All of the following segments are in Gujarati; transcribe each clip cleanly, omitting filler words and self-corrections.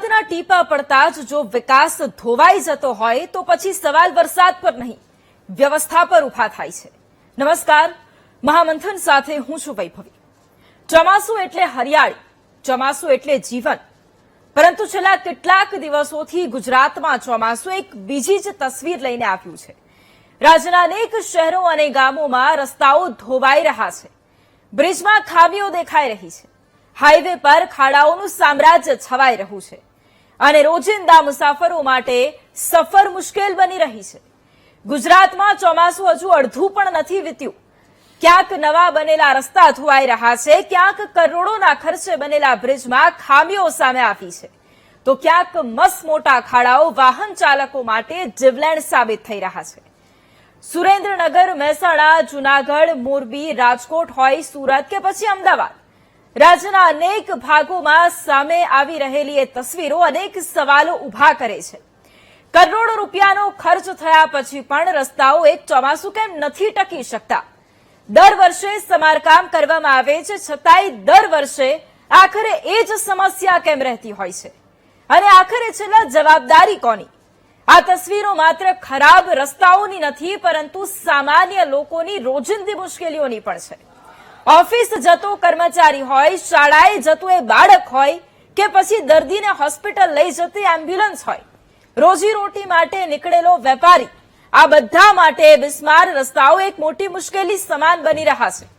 વરસાદના ટીપા પડતા જ જો વિકાસ ધોવાઈ જતો હોય તો પછી સવાલ વરસાદ પર નહીં, વ્યવસ્થા પર ઉભા થાય છે. નમસ્કાર, મહામંથન સાથે હું છું વૈભવી. ચોમાસું એટલે હરિયાળી, ચોમાસું એટલે જીવન. પરંતુ છેલ્લા કેટલાક દિવસોથી ગુજરાતમાં ચોમાસું એક બીજી જ તસવીર લઈને આવ્યું છે. રાજ્યના અનેક શહેરો અને ગામોમાં રસ્તાઓ ધોવાઈ રહ્યા છે, બ્રિજમાં ખામીઓ દેખાઈ રહી છે, હાઈવે પર ખાડાઓનું સામ્રાજ્ય છવાઈ રહ્યું છે અને રોજિંદા મુસાફરો માટે સફર મુશ્કેલ બની રહી છે. ગુજરાતમાં ચોમાસું હજુ અડધું પણ નથી વીત્યું. ક્યાંક નવા બનેલા રસ્તા ધોવાઈ રહ્યા છે, ક્યાંક કરોડોના ખર્ચે બનેલા બ્રિજમાં ખામીઓ સામે આવી છે, તો ક્યાંક મસમોટા ખાડાઓ વાહન ચાલકો માટે જીવલેણ સાબિત થઈ રહ્યા છે. સુરેન્દ્રનગર, મહેસાણા, જૂનાગઢ, મોરબી, રાજકોટ હોય, સુરત કે પછી અમદાવાદ, રાજ્યના અનેક ભાગોમાં સામે આવી રહેલી એ તસવીરો અનેક સવાલો ઉભા કરે છે. કરોડો રૂપિયાનો ખર્ચ થયા પછી પણ રસ્તાઓ એક ચોમાસું કેમ નથી ટકી શકતા? દર વર્ષે સમારકામ કરવામાં આવે છે, છતાંય દર વર્ષે આખરે એ જ સમસ્યા કેમ રહેતી હોય છે? અને આખરે છેલ્લા જવાબદારી કોની? આ તસવીરો માત્ર ખરાબ રસ્તાઓની નથી, પરંતુ સામાન્ય લોકોની રોજિંદી મુશ્કેલીઓની પણ છે. ઓફિસ જતો કર્મચારી હોય, શાળાએ જતું એ બાળક હોય કે પછી દર્દીને હોસ્પિટલ લઈ જતી એમ્બ્યુલન્સ હોય, રોજીરોટી માટે નીકળેલો વેપારી, આ બધા માટે બિસ્માર રસ્તાઓ એક મોટી મુશ્કેલી સમાન બની રહ્યા છે.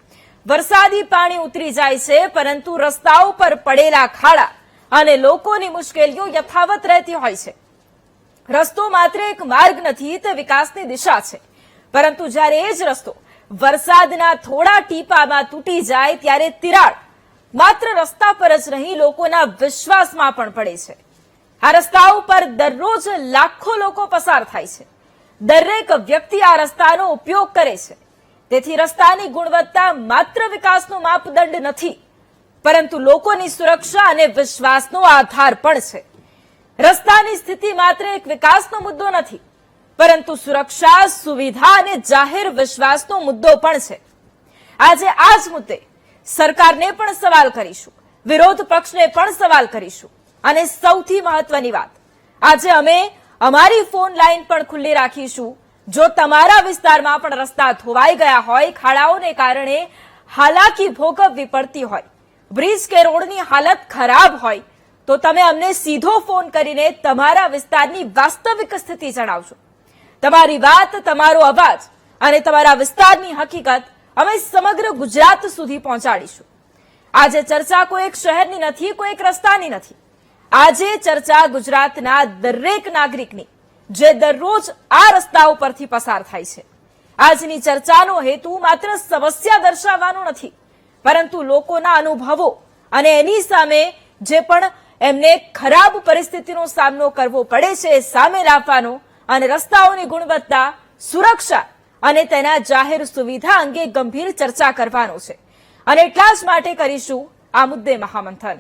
વરસાદી પાણી ઉતરી જાય છે, પરંતુ રસ્તાઓ પર પડેલા ખાડા અને લોકોની મુશ્કેલીઓ યથાવત રહેતી હોય છે. રસ્તો માત્ર એક માર્ગ નથી, તે વિકાસની દિશા છે. પરંતુ જ્યારે એ જ રસ્તો વરસાદના થોડા ટીપામાં તૂટી જાય ત્યારે તિરાડ માત્ર રસ્તા પર જ નહીં, લોકોના વિશ્વાસમાં પણ પડે છે. આ રસ્તાઓ પર દરરોજ લાખો લોકો પસાર થાય છે. દરેક વ્યક્તિ આ રસ્તાનો ઉપયોગ કરે છે. તેથી રસ્તાની ગુણવત્તા માત્ર વિકાસનો માપદંડ નથી, પરંતુ લોકોની સુરક્ષા અને વિશ્વાસનો આધાર પણ છે. રસ્તાની સ્થિતિ માત્ર એક વિકાસનો મુદ્દો નથી, પરંતુ સુરક્ષા, સુવિધા અને જાહેર વિશ્વાસનો મુદ્દો પણ છે. આજે આ જ મુદ્દે સરકારને પણ સવાલ કરીશું, વિરોધ પક્ષને પણ સવાલ કરીશું. અને સૌથી મહત્વની વાત, આજે અમે અમારી ફોન લાઈન પણ ખુલ્લી રાખીશું. જો તમારા વિસ્તારમાં પણ રસ્તા ધોવાઈ ગયા હોય, ખાડાઓને કારણે હાલાકી ભોગવવી પડતી હોય, બ્રિજ કે રોડની હાલત ખરાબ હોય, તો તમે અમને સીધો ફોન કરીને તમારા વિસ્તારની વાસ્તવિક સ્થિતિ જણાવજો. તમારી વાત, તમારો અવાજ અને તમારા વિસ્તારની હકીકત અમે સમગ્ર ગુજરાત સુધી પહોંચાડીશું. આજે ચર્ચા કોઈ એક શહેરની નથી, કોઈ એક રસ્તાની નથી. આજે ચર્ચા ગુજરાતના દરેક નાગરિકની, જે દરરોજ આ રસ્તાઓ પરથી પસાર થાય છે. આજની ચર્ચાનો હેતુ માત્ર સમસ્યા દર્શાવવાનો નથી, પરંતુ લોકોના અનુભવો અને એની સામે જે પણ એમને ખરાબ પરિસ્થિતિનો સામનો કરવો પડે છે એ સામે લાવવાનો અને રસ્તાઓની ગુણવત્તા, સુરક્ષા અને તેના જાહેર સુવિધા અંગે ગંભીર ચર્ચા કરવાનો છે. અને એટલા જ માટે કરીશું આ મુદ્દે મહામંથન.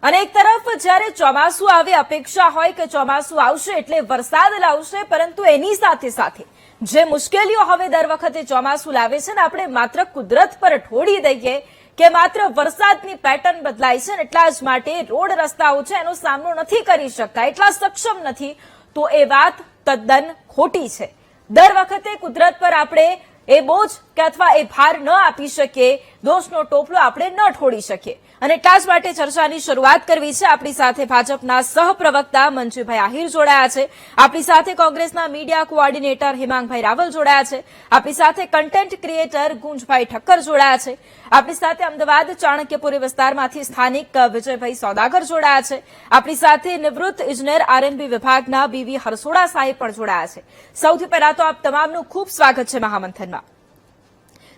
અને એક તરફ જ્યારે ચોમાસું આવે, અપેક્ષા હોય કે ચોમાસું આવશે એટલે વરસાદ લાવશે, પરંતુ એની સાથે સાથે જે મુશ્કેલીઓ હવે દર વખતે ચોમાસું લાવે છે ને, આપણે માત્ર કુદરત પર ઠોડી દઈએ કે માત્ર વરસાદની પેટર્ન બદલાય છે ને એટલા જ માટે રોડ રસ્તાઓ છે એનો સામનો નથી કરી શકતા, એટલા સક્ષમ નથી, તો એ વાત તદ્દન ખોટી છે. દર વખતે કુદરત પર આપણે એ બોજ કે અથવા એ ભાર ન આપી શકીએ, દોષનો ટોપલો આપણે ન ઠોડી શકીએ. અને એટલા જ માટે ચર્ચાની શરૂઆત કરવી છે. આપણી સાથે ભાજપના સહપ્રવક્તા મંજુભાઈ આહિર જોડાયા છે, આપણી સાથે કોંગ્રેસના મીડિયા કોઓર્ડિનેટર હેમાંગભાઈ રાવલ જોડાયા છે, આપણી સાથે કન્ટેન્ટ ક્રિએટર ગુંજભાઈ ઠક્કર જોડાયા છે, આપણી સાથે અમદાવાદ ચાણક્યપુરી વિસ્તારમાંથી સ્થાનિક વિજયભાઈ સોદાગર જોડાયા છે, આપણી સાથે નિવૃત્ત ઇજનેર આરએનબી વિભાગના બીવી હરસોડા સાહેબ પણ જોડાયા છે. સૌથી પહેલા તો આપ તમામનું ખૂબ સ્વાગત છે મહામંથનમાં.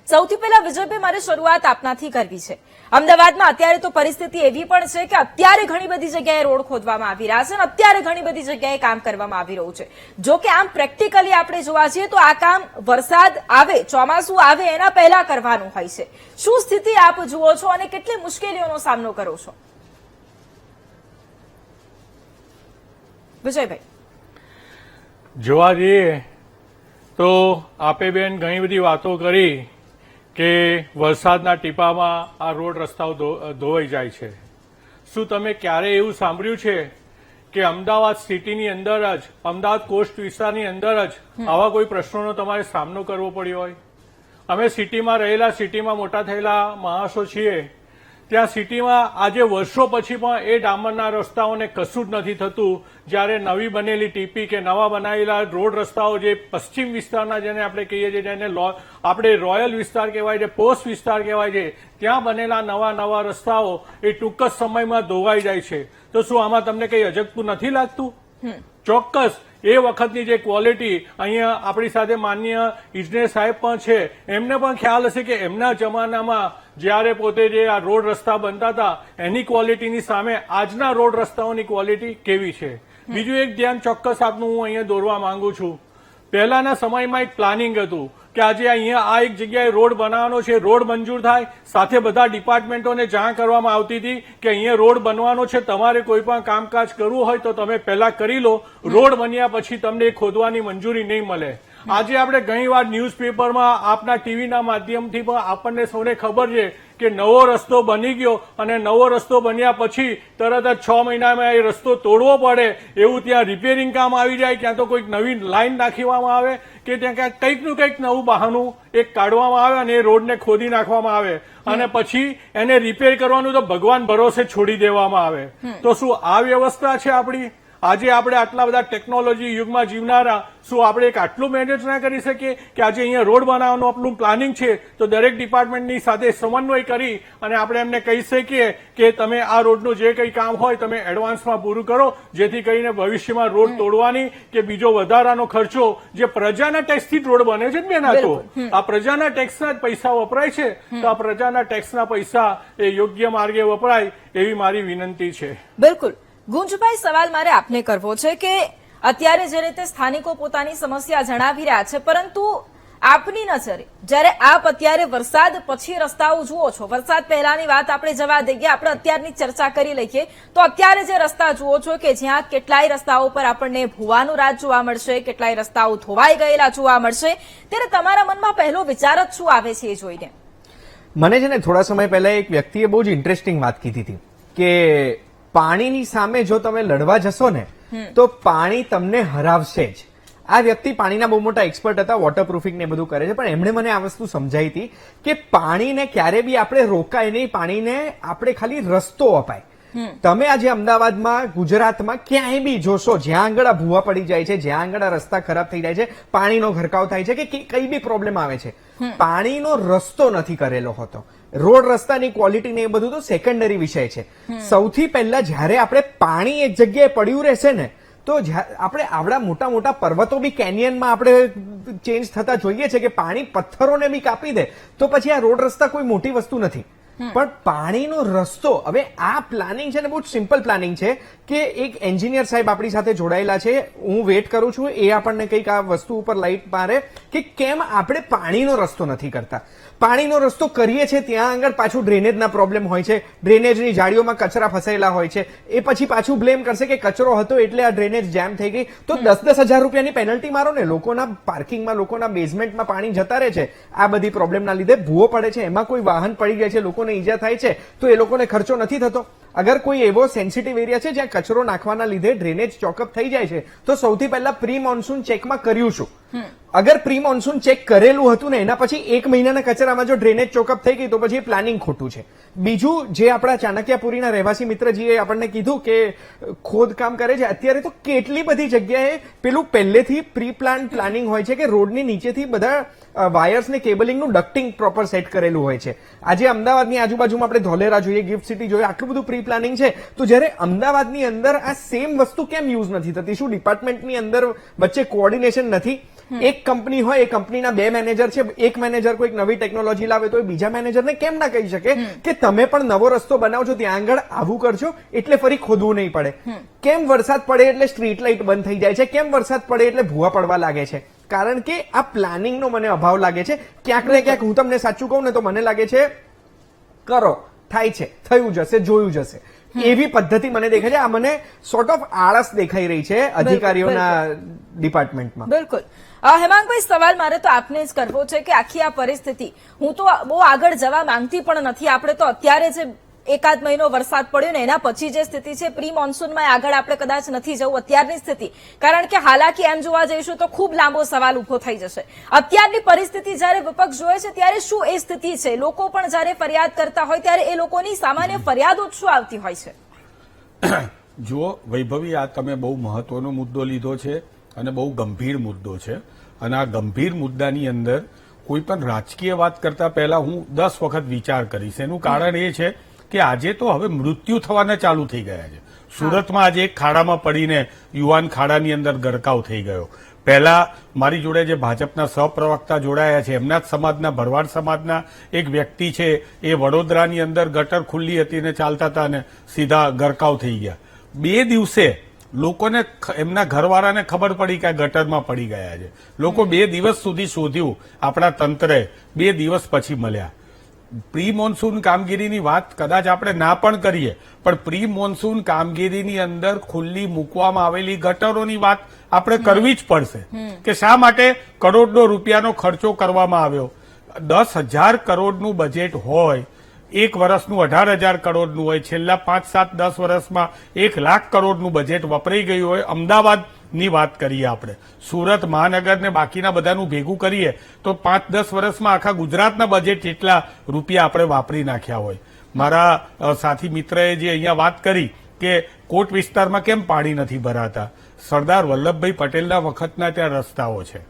સૌથી પહેલા વિજયભાઈ, મારે શરૂઆત આપનાથી કરવી છે. અમદાવાદમાં અત્યારે તો પરિસ્થિતિ એવી પણ છે કે અત્યારે ઘણી બધી જગ્યાએ રોડ ખોદવામાં આવી રહ્યા છે અને અત્યારે ઘણી બધી જગ્યાએ કામ કરવામાં આવી રહ્યું છે. જો કે આમ પ્રેક્ટિકલી આપણે જોવા જઈએ તો આ કામ વરસાદ આવે, ચોમાસું આવે એના પહેલા કરવાનું હોય છે. શું સ્થિતિ આપ જુઓ છો અને કેટલી મુશ્કેલીઓનો સામનો કરો છો? વિજયભાઈ. જોવા જઈએ તો આપે બેન ઘણી બધી વાતો કરી કે વરસાદના ટીપામાં આ રોડ રસ્તાઓ ધોવાઈ જાય છે. શું તમે ક્યારે એવું સાંભળ્યું છે કે અમદાવાદ સિટીની અંદર જ, અમદાવાદ કોસ્ટ વિસ્તારની અંદર જ આવા કોઈ પ્રશ્નોનો તમારે સામનો કરવો પડ્યો હોય? અમે સિટીમાં રહેલા, સિટીમાં મોટા થયેલા માણસો છીએ. ત્યાં સિટીમાં આજે વર્ષો પછી પણ એ ડામરના રસ્તાઓને કશું જ નથી થતું. જ્યારે નવી બનેલી ટીપી કે નવા બનાવેલા રોડ રસ્તાઓ જે પશ્ચિમ વિસ્તારના જેને આપણે કહીએ છીએ, જેને આપણે રોયલ વિસ્તાર કહેવાય છે, પોસ્ટ વિસ્તાર કહેવાય છે, ત્યાં બનેલા નવા રસ્તાઓ એ ટૂંક જ સમયમાં ધોવાઈ જાય છે. તો શું આમાં તમને કંઈ અજગતું નથી લાગતું? ચોક્કસ એ વખતની જે ક્વોલિટી, અહીંયા આપણી સાથે માનનીય ઇજનેર સાહેબ પણ છે, એમને પણ ખ્યાલ હશે કે એમના જમાનામાં જ્યારે પોતે જે આ રોડ રસ્તા બનતા હતા એની ક્વોલિટીની સામે આજના રોડ રસ્તાઓની ક્વોલિટી કેવી છે. બીજું એક ધ્યાન ચોક્કસ આપનું હું અહીંયા દોરવા માંગુ છું. પહેલાના સમયમાં એક પ્લાનિંગ હતું કે આજે અહીંયા આ એક જગ્યાએ રોડ બનાવવાનો છે, રોડ મંજૂર થાય, સાથે બધા ડિપાર્ટમેન્ટોને જાણ કરવામાં આવતી હતી કે અહીંયા રોડ બનવાનો છે, તમારે કોઈ પણ કામકાજ કરવું હોય તો તમે પહેલા કરી લો, રોડ બન્યા પછી તમને ખોદવાની મંજૂરી નહીં મળે. આજે આપણે ઘણીવાર ન્યૂઝપેપરમાં, આપના ટીવીના માધ્યમથી પણ આપણને સૌને ખબર છે કે નવો રસ્તો બની ગયો અને નવો રસ્તો બન્યા પછી તરત જ 6 મહિનામાં એ રસ્તો તોડવો પડે, એવું ત્યાં રિપેરિંગ કામ આવી જાય, ક્યાં તો કોઈક નવી લાઈન નાખવામાં આવે કે ત્યાં કંઈકનું કંઈક નવું બહાનું એક કાઢવામાં આવે અને એ રોડને ખોદી નાખવામાં આવે અને પછી એને રિપેર કરવાનું તો ભગવાન ભરોસે છોડી દેવામાં આવે. તો શું આ વ્યવસ્થા છે આપણી? આજે આપણે આટલા બધા ટેકનોલોજી યુગમાં જીવનારા શું આપણે એક આટલું મેનેજ ના કરી શકીએ કે આજે અહીંયા રોડ બનાવવાનું આપણું પ્લાનિંગ છે તો દરેક ડિપાર્ટમેન્ટની સાથે સમન્વય કરી અને આપણે એમને કહી શકીએ કે તમે આ રોડનું જે કંઈ કામ હોય તમે એડવાન્સમાં પૂરું કરો, જેથી કરીને ભવિષ્યમાં રોડ તોડવાની કે બીજો વધારાનો ખર્ચો, જે પ્રજાના ટેક્સથી રોડ બને છે ને, તો આ પ્રજાના ટેક્સના જ પૈસા વપરાય છે, તો આ પ્રજાના ટેક્સના પૈસા એ યોગ્ય માર્ગે વપરાય એવી મારી વિનંતી છે. બિલકુલ. ગુંજભાઈ, સવાલ મારે આપને કરવો છે કે અત્યારે જે રીતે સ્થાનિકો પોતાની સમસ્યા જણાવી રહ્યા છે, પરંતુ આપની નજરે જ્યારે આપ અત્યારે વરસાદ પછી રસ્તાઓ જુઓ છો, વરસાદ પહેલાની વાત આપણે જવા દઈએ, આપણે અત્યારની ચર્ચા કરી લઈએ, તો અત્યારે જે રસ્તા જુઓ છો કે જ્યાં કેટલાય રસ્તાઓ પર આપણને ભૂવાનું રાજ જોવા મળશે, કેટલાય રસ્તાઓ ધોવાઈ ગયેલા જોવા મળશે, ત્યારે તમારા મનમાં પહેલો વિચાર જ શું આવે છે એ જોઈને? મને છે ને થોડા સમય પહેલા એક વ્યક્તિએ બહુ જ ઇન્ટરેસ્ટિંગ વાત કીધી હતી કે પાણીની સામે જો તમે લડવા જશો ને તો પાણી તમને હરાવશે જ. આ વ્યક્તિ પાણીના બહુ મોટા એક્સપર્ટ હતા, વોટરપ્રૂફિંગ ને બધું કરે છે, પણ એમણે મને આ વસ્તુ સમજાવી હતી કે પાણીને ક્યારે બી આપણે રોકાય નહીં, પાણીને આપણે ખાલી રસ્તો અપાય. તમે આજે અમદાવાદમાં, ગુજરાતમાં ક્યાંય બી જોશો, જ્યાં આગળ આ ભૂવા પડી જાય છે, જ્યાં આગળ આ રસ્તા ખરાબ થઈ જાય છે, પાણીનો ઘરકાવ થાય છે કે કઈ બી પ્રોબ્લેમ આવે છે, પાણીનો રસ્તો નથી કરેલો હોતો. રોડ રસ્તાની ક્વોલિટી ને એ બધું તો સેકન્ડરી વિષય છે. સૌથી પહેલા જયારે આપણે પાણી એક જગ્યાએ પડ્યું રહેશે ને તો આપણે આવડા મોટા મોટા પર્વતો બી કેનિયનમાં આપણે ચેન્જ થતા જોઈએ છે કે પાણી પથ્થરોને બી કાપી દે, તો પછી આ રોડ રસ્તા કોઈ મોટી વસ્તુ નથી. પણ પાણીનો રસ્તો, હવે આ પ્લાનિંગ છે ને બહુ સિમ્પલ પ્લાનિંગ છે કે એક એન્જિનિયર સાહેબ આપણી સાથે જોડાયેલા છે, હું વેટ કરું છું એ આપણને કંઈક આ વસ્તુ ઉપર લાઈટ મારે કે કેમ આપણે પાણીનો રસ્તો નથી કરતા. પાણીનો રસ્તો કરીએ છીએ ત્યાં આગળ પાછું ડ્રેનેજના પ્રોબ્લેમ હોય છે, ડ્રેનેજની જાળીઓમાં કચરા ફસાયેલા હોય છે, એ પછી પાછું બ્લેમ કરશે કે કચરો હતો એટલે આ ડ્રેનેજ જેમ થઈ ગઈ, તો 10-10 હજાર રૂપિયાની પેનલ્ટી મારો ને. લોકોના પાર્કિંગમાં, લોકોના બેઝમેન્ટમાં પાણી જતા રહે છે આ બધી પ્રોબ્લેમના લીધે. ભૂવો પડે છે, એમાં કોઈ વાહન પડી જાય છે, લોકોને ઈજા થાય છે, તો એ લોકોને ખર્ચો નથી થતો. અગર કોઈ એવો સેન્સિટિવ એરિયા છે જ્યાં કચરો નાખવાના લીધે ડ્રેનેજ ચોકઅપ થઈ જાય છે, તો સૌથી પહેલા પ્રી મોન્સૂન ચેકમાં કર્યું શું? અગર પ્રી મોન્સૂન ચેક કરેલું હતું ને એના પછી 1 મહિનાના કચરામાં જો ડ્રેનેજ ચોકઅપ થઈ ગઈ તો પછી પ્લાનિંગ ખોટું છે. બીજું, જે આપણા ચાણક્યપુરીના રહેવાસી મિત્રજીએ આપણને કીધું કે ખોદકામ કરે છે, અત્યારે તો કેટલી બધી જગ્યાએ પેલું પહેલેથી પ્રી પ્લાન પ્લાનિંગ હોય છે કે રોડની નીચેથી બધા વાયર્સ ને કેબલિંગનું ડક્ટિંગ પ્રોપર સેટ કરેલું હોય છે. આજે અમદાવાદની આજુબાજુમાં આપણે ધોલેરા જોઈએ, ગિફ્ટ સિટી જોઈએ, આટલું બધું પ્રી પ્લાનિંગ છે, તો જ્યારે અમદાવાદની અંદર આ સેમ વસ્તુ કેમ યુઝ નથી થતી? શું ડિપાર્ટમેન્ટની અંદર વચ્ચે કોઓર્ડિનેશન નથી? એક કંપની હોય, એ કંપનીના 2 મેનેજર છે, એક મેનેજર કોઈક નવી ટેકનોલોજી લાવે તો એ બીજા મેનેજરને કેમ ના કહી શકે કે તમે પણ નવો રસ્તો બનાવજો, ત્યાં આગળ આવું કરજો એટલે ફરી ખોદવું નહીં પડે? કેમ વરસાદ પડે એટલે સ્ટ્રીટ લાઇટ બંધ થઈ જાય છે? કેમ વરસાદ પડે એટલે ભૂવા પડવા લાગે છે? કારણ કે આ પ્લાનિંગનો મને અભાવ લાગે છે ક્યાંક ને ક્યાંક. હું તમને સાચું કહું ને તો મને લાગે છે કરો થાય છે, થયું જશે, જોયું જશે, એવી પદ્ધતિ મને દેખાય છે. આ મને સોર્ટ ઓફ આળસ દેખાઈ રહી છે અધિકારીઓના ડિપાર્ટમેન્ટમાં. બિલકુલ. હેમાંગભાઈ, સવાલ મારે તો આપને જ કરવો છે કે આખી આ પરિસ્થિતિ, હું તો બહુ આગળ જવા માંગતી પણ નથી. આપણે તો અત્યારે જે એકાદ મહિનો વરસાદ પડ્યો ને એના પછી જે સ્થિતિ છે, પ્રી મોન્સૂનમાં આગળ આપણે કદાચ નથી જવું અત્યારની સ્થિતિ, કારણ કે હાલાકી એમ જોવા જઈશું તો ખૂબ લાંબો સવાલ ઉભો થઈ જશે. અત્યારની પરિસ્થિતિ જયારે વિપક્ષ જોવે છે ત્યારે શું એ સ્થિતિ છે? લોકો પણ જયારે ફરિયાદ કરતા હોય ત્યારે એ લોકોની સામાન્ય ફરિયાદો શું આવતી હોય છે? જો વૈભવી, આ તમે બહુ મહત્વનો મુદ્દો લીધો છે અને બહુ ગંભીર મુદ્દો છે. અને આ ગંભીર મુદ્દાની અંદર કોઈ પણ રાજકીય વાત કરતા પહેલા હું 10 વખત વિચાર કરીશ. એનું કારણ એ છે કે આજે તો હવે મૃત્યુ થવાના ચાલુ થઈ ગયા છે. સુરતમાં આજે એક ખાડામાં પડીને યુવાન ખાડાની અંદર ગરકાવ થઈ ગયો. પહેલા મારી જોડે જે ભાજપના સહપ્રવક્તા જોડાયા છે, એમના જ સમાજના, ભરવાડ સમાજના એક વ્યક્તિ છે, એ વડોદરાની અંદર ગટર ખુલ્લી હતી ને ચાલતા હતા ને સીધા ગરકાવ થઈ ગયા. 2 દિવસે લોકોને, એમના ઘરવાળાને ખબર પડી કે આ ગટરમાં પડી ગયા છે. લોકો 2 દિવસ સુધી શોધ્યું, આપણા તંત્રે 2 દિવસ પછી મળ્યા. પ્રી મોન્સૂન કામગીરીની વાત કદાચ આપણે ના પણ કરીએ, પણ પ્રી મોન્સૂન કામગીરીની અંદર ખુલ્લી મૂકવામાં આવેલી ગટરોની વાત આપણે કરવી જ પડશે કે શા માટે કરોડો રૂપિયાનો ખર્ચો કરવામાં આવ્યો. 10,000 કરોડનું બજેટ હોય, એક વર્ષનું 18,000 કરોડનું હોય, છેલ્લા 5, 7, 10 વર્ષમાં 1 લાખ કરોડનું બજેટ વપરાઈ ગયું હોય. અમદાવાદની વાત કરીએ આપણે, સુરત મહાનગર ને બાકીના બધાનું ભેગું કરીએ તો 5-10 વર્ષમાં આખા ગુજરાતના બજેટ જેટલા રૂપિયા આપણે વાપરી નાખ્યા હોય. મારા સાથી મિત્રએ જે અહીંયા વાત કરી કે કોટ વિસ્તારમાં કેમ પાણી નથી ભરાતા, સરદાર વલ્લભભાઈ પટેલના વખતના ત્યાં રસ્તાઓ છે.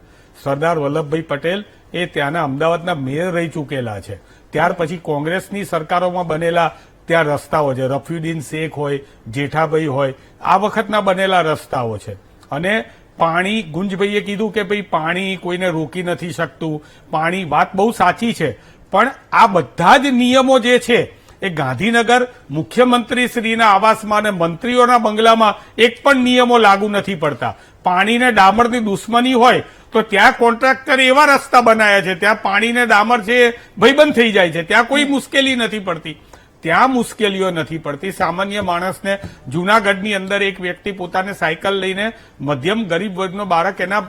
સરદાર વલ્લભભાઈ પટેલ એ ત્યાંના અમદાવાદના મેયર રહી ચૂકેલા છે. ત્યાર પછી કોંગ્રેસની સરકારોમાં બનેલા ત્યાં રસ્તાઓ છે. રફીઉદ્દીન શેખ હોય, જેઠાભાઈ હોય, આ વખતના બનેલા રસ્તાઓ છે. અને પાણી, ગુંજભાઈએ કીધું કે ભાઈ પાણી કોઈને રોકી નથી શકતું. પાણી, વાત બહુ સાચી છે, પણ આ બધા જ નિયમો જે છે એ ગાંધીનગર મુખ્યમંત્રીશ્રીના આવાસમાં અને મંત્રીઓના બંગલામાં એક પણ નિયમો લાગુ નથી પડતા. પાણીને ડામરની દુશ્મની હોય તો ત્યાં કોન્ટ્રાક્ટર એવા રસ્તા બનાવ્યા છે, ત્યાં પાણીને ડામર છે ભાઈબંધ થઈ જાય છે, ત્યાં કોઈ મુશ્કેલી નથી પડતી. ત્યાં મુશ્કેલીઓ નથી પડતી. સામાન્ય માણસને, જૂનાગઢની અંદર એક વ્યક્તિ પોતાને સાયકલ લઈને, મધ્યમ ગરીબ વર્ગનો બાળક, એના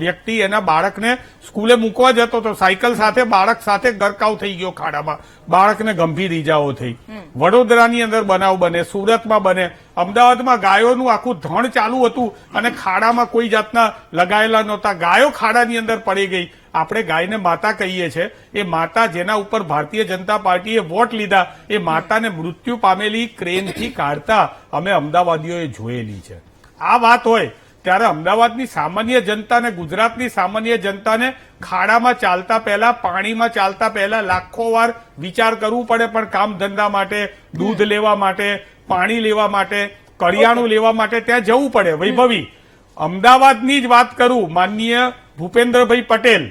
વ્યક્તિ એના બાળકને સ્કૂલે મૂકવા જતો તો સાયકલ સાથે બાળક સાથે ગરકાવ થઈ ગયો ખાડામાં, બાળકને ગંભીર ઈજાઓ થઈ. વડોદરાની અંદર બનાવ બને, સુરતમાં બને, અમદાવાદમાં ગાયોનું આખું ધણ ચાલુ હતું અને ખાડામાં કોઈ જાતના લગાયેલા નહોતા, ગાયો ખાડાની અંદર પડી ગઈ. આપણે ગાયને માતા કહીએ છીએ, એ માતા જેના ઉપર ભારતીય જનતા પાર્ટીએ વોટ લીધા, એ માતાને મૃત્યુ પામેલી ક્રેનથી કાઢતા અમે અમદાવાદીઓએ જોયેલી છે. આ વાત હોય ત્યારે અમદાવાદની સામાન્ય જનતાને, ગુજરાતની સામાન્ય જનતાને ખાડામાં ચાલતા પહેલા, પાણીમાં ચાલતા પહેલા લાખો વાર વિચાર કરવું પડે. પણ કામ ધંધા માટે, દૂધ લેવા માટે, પાણી લેવા માટે, કરિયાણું લેવા માટે ત્યાં જવું પડે. વૈભવી, અમદાવાદની જ વાત કરું, માનનીય ભૂપેન્દ્રભાઈ પટેલ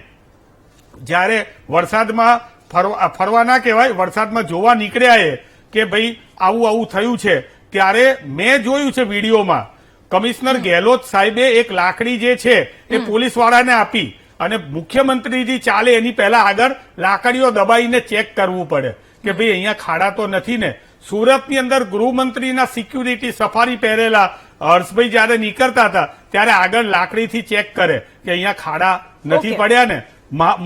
જ્યારે વરસાદમાં ફરવા ના કહેવાય, વરસાદમાં જોવા નીકળ્યા એ કે ભાઈ આવું આવું થયું છે, ત્યારે મેં જોયું છે વિડીયોમાં, કમિશનર ગેહલોત સાહેબે એક લાકડી જે છે એ પોલીસવાળાને આપી અને મુખ્યમંત્રીજી ચાલે એની પહેલા આગળ લાકડીઓ દબાઈને ચેક કરવું પડે કે ભાઈ અહીંયા ખાડા તો નથી ને. સુરતની અંદર ગૃહમંત્રીના સિક્યુરિટી સફારી પહેરેલા હર્ષભાઈ જયારે નીકળતા હતા ત્યારે આગળ લાકડીથી ચેક કરે કે અહીંયા ખાડા નથી પડ્યા ને.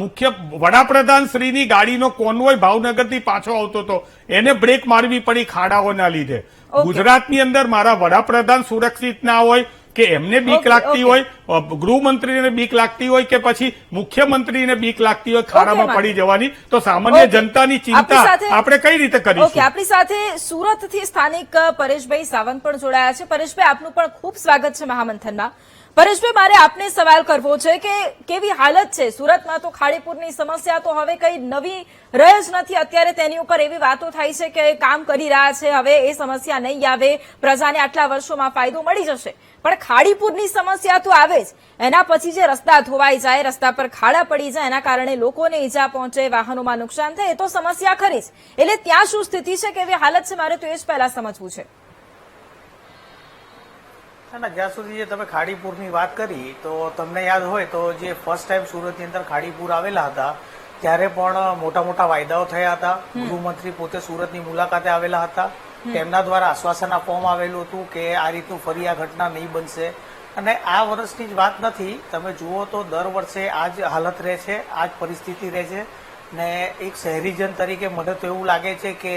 મુખ્ય વડાપ્રધાન શ્રીની ગાડીનો કોન્વોય ભાવનગરથી પાછો આવતો હતો, એને બ્રેક મારવી પડી ખાડાઓના લીધે. ગુજરાતની અંદર મારા વડાપ્રધાન સુરક્ષિત ના હોય કે એમને બીક લાગતી હોય, ગૃહમંત્રીને બીક લાગતી હોય કે પછી મુખ્યમંત્રીને બીક લાગતી હોય ખાડામાં પડી જવાની, તો સામાન્ય જનતાની ચિંતા આપણે કઈ રીતે કરીશું? આપણી સાથે સુરતથી સ્થાનિક પરેશભાઈ સાવંત પણ જોડાયા છે. પરેશભાઈ, આપનું પણ ખૂબ સ્વાગત છે મહામંથનમાં. પરેશભાઈ, મારે આપને સવાલ કરવો છે કે કેવી હાલત છે સુરતમાં? તો ખાડીપુરની સમસ્યા તો હવે કઈ નવી રહે જ નથી. અત્યારે તેની ઉપર એવી વાતો થાય છે કે કામ કરી રહ્યા છે, હવે એ સમસ્યા નહીં આવે, પ્રજાને આટલા વર્ષોમાં ફાયદો મળી જશે. પણ ખાડીપુરની સમસ્યા તો આવે જ, એના પછી જે રસ્તા ધોવાઈ જાય, રસ્તા પર ખાડા પડી જાય, એના કારણે લોકોને ઈજા પહોંચે, વાહનોમાં નુકસાન થાય, એ તો સમસ્યા ખરી જ. એટલે ત્યાં શું સ્થિતિ છે, કેવી હાલત છે, મારે તો એ જ પહેલા સમજવું છે. જ્યાં સુધી જે તમે ખાડીપુરની વાત કરી તો તમને યાદ હોય તો જે ફર્સ્ટ ટાઈમ સુરતની અંદર ખાડીપુર આવેલા હતા ત્યારે પણ મોટા મોટા વાયદાઓ થયા હતા. ગૃહમંત્રી પોતે સુરતની મુલાકાતે આવેલા હતા તેમના દ્વારા આશ્વાસન આપવામાં આવેલું હતું કે આ રીતનું ફરી આ ઘટના નહીં બનશે. અને આ વર્ષની જ વાત નથી, તમે જુઓ તો દર વર્ષે આ જ હાલત રહે છે, આ જ પરિસ્થિતિ રહે છે. ને એક શહેરીજન તરીકે મને તો એવું લાગે છે કે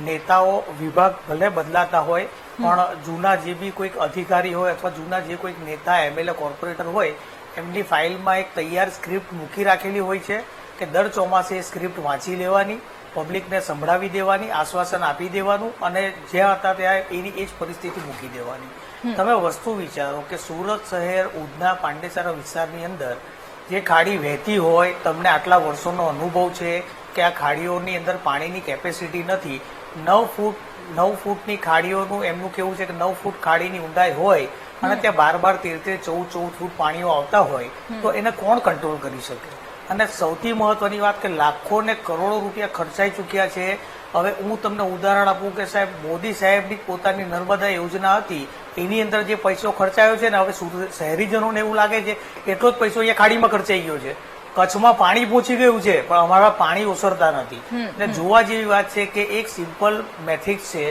નેતાઓ વિભાગ ભલે બદલાતા હોય પણ જૂના જે બી કોઈક અધિકારી હોય અથવા જૂના જે કોઈક નેતા એમએલએ કોર્પોરેટર હોય એમની ફાઇલમાં એક તૈયાર સ્ક્રિપ્ટ મૂકી રાખેલી હોય છે કે દર ચોમાસે એ સ્ક્રિપ્ટ વાંચી લેવાની, પબ્લિકને સંભળાવી દેવાની, આશ્વાસન આપી દેવાનું અને જ્યાં હતા ત્યાં એની એ જ પરિસ્થિતિ મૂકી દેવાની. તમે વસ્તુ વિચારો કે સુરત શહેર, ઉધના, પાંડેસરા વિસ્તારની અંદર જે ખાડી વહેતી હોય, તમને આટલા વર્ષોનો અનુભવ છે કે આ ખાડીઓની અંદર પાણીની કેપેસિટી નથી. 9 ફૂટની ખાડીઓનું એમનું કેવું છે કે 9 ફૂટ ખાડીની ઊંડાઈ હોય અને ત્યાં 12, 13, 14 ફૂટ પાણીઓ આવતા હોય તો એને કોણ કંટ્રોલ કરી શકે? અને સૌથી મહત્વની વાત કે લાખો ને કરોડો રૂપિયા ખર્ચાઈ ચૂક્યા છે. હવે હું તમને ઉદાહરણ આપું કે સાહેબ, મોદી સાહેબની પોતાની નર્મદા યોજના હતી, એની અંદર જે પૈસો ખર્ચાયો છે ને, હવે શહેરીજનોને એવું લાગે છે એટલો જ પૈસો અહીંયા ખાડીમાં ખર્ચાઈ ગયો છે. કચ્છમાં પાણી પહોંચી ગયું છે પણ અમારા પાણી ઓસરતા નથી. એટલે જોવા જેવી વાત છે કે એક સિમ્પલ મેથિક્સ છે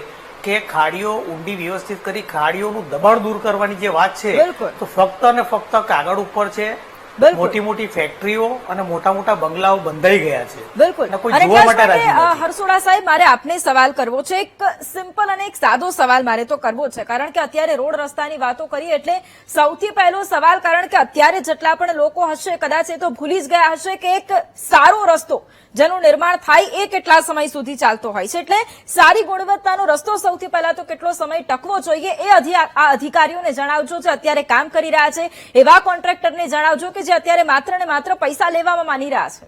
કે ખાડીઓ ઊંડી વ્યવસ્થિત કરી ખાડીઓનું દબાણ દૂર કરવાની જે વાત છે તો ફક્ત અને ફક્ત કાગળ ઉપર છે. મોટી મોટી ફેક્ટરીઓ અને મોટા મોટા બંગલાઓ બંધાઈ ગયા છે. બિલકુલ. અને કોઈ જોવા માટે રાજી નથી. હરસોડા સાહેબ, મારે આપને સવાલ કરવો છે, એક સિમ્પલ અને એક સાદો સવાલ મારે તો કરવો છે, કારણ કે અત્યારે રોડ રસ્તાની વાતો કરી એટલે સૌથી પહેલો સવાલ, કારણ કે અત્યારે જેટલા પણ લોકો હશે કદાચ એ તો ભૂલી જ ગયા હશે કે એક સારો રસ્તો જેનું નિર્માણ થાય એ કેટલા સમય સુધી ચાલતો હોય છે. એટલે સારી ગુણવત્તાનો રસ્તો સૌથી પહેલા તો કેટલો સમય ટકવો જોઈએ એ આ અધિકારીઓને જણાવજો જે અત્યારે કામ કરી રહ્યા છે, એવા કોન્ટ્રાક્ટરને જણાવજો કે જે અત્યારે માત્ર ને માત્ર પૈસા લેવામાં માની રહ્યા છે.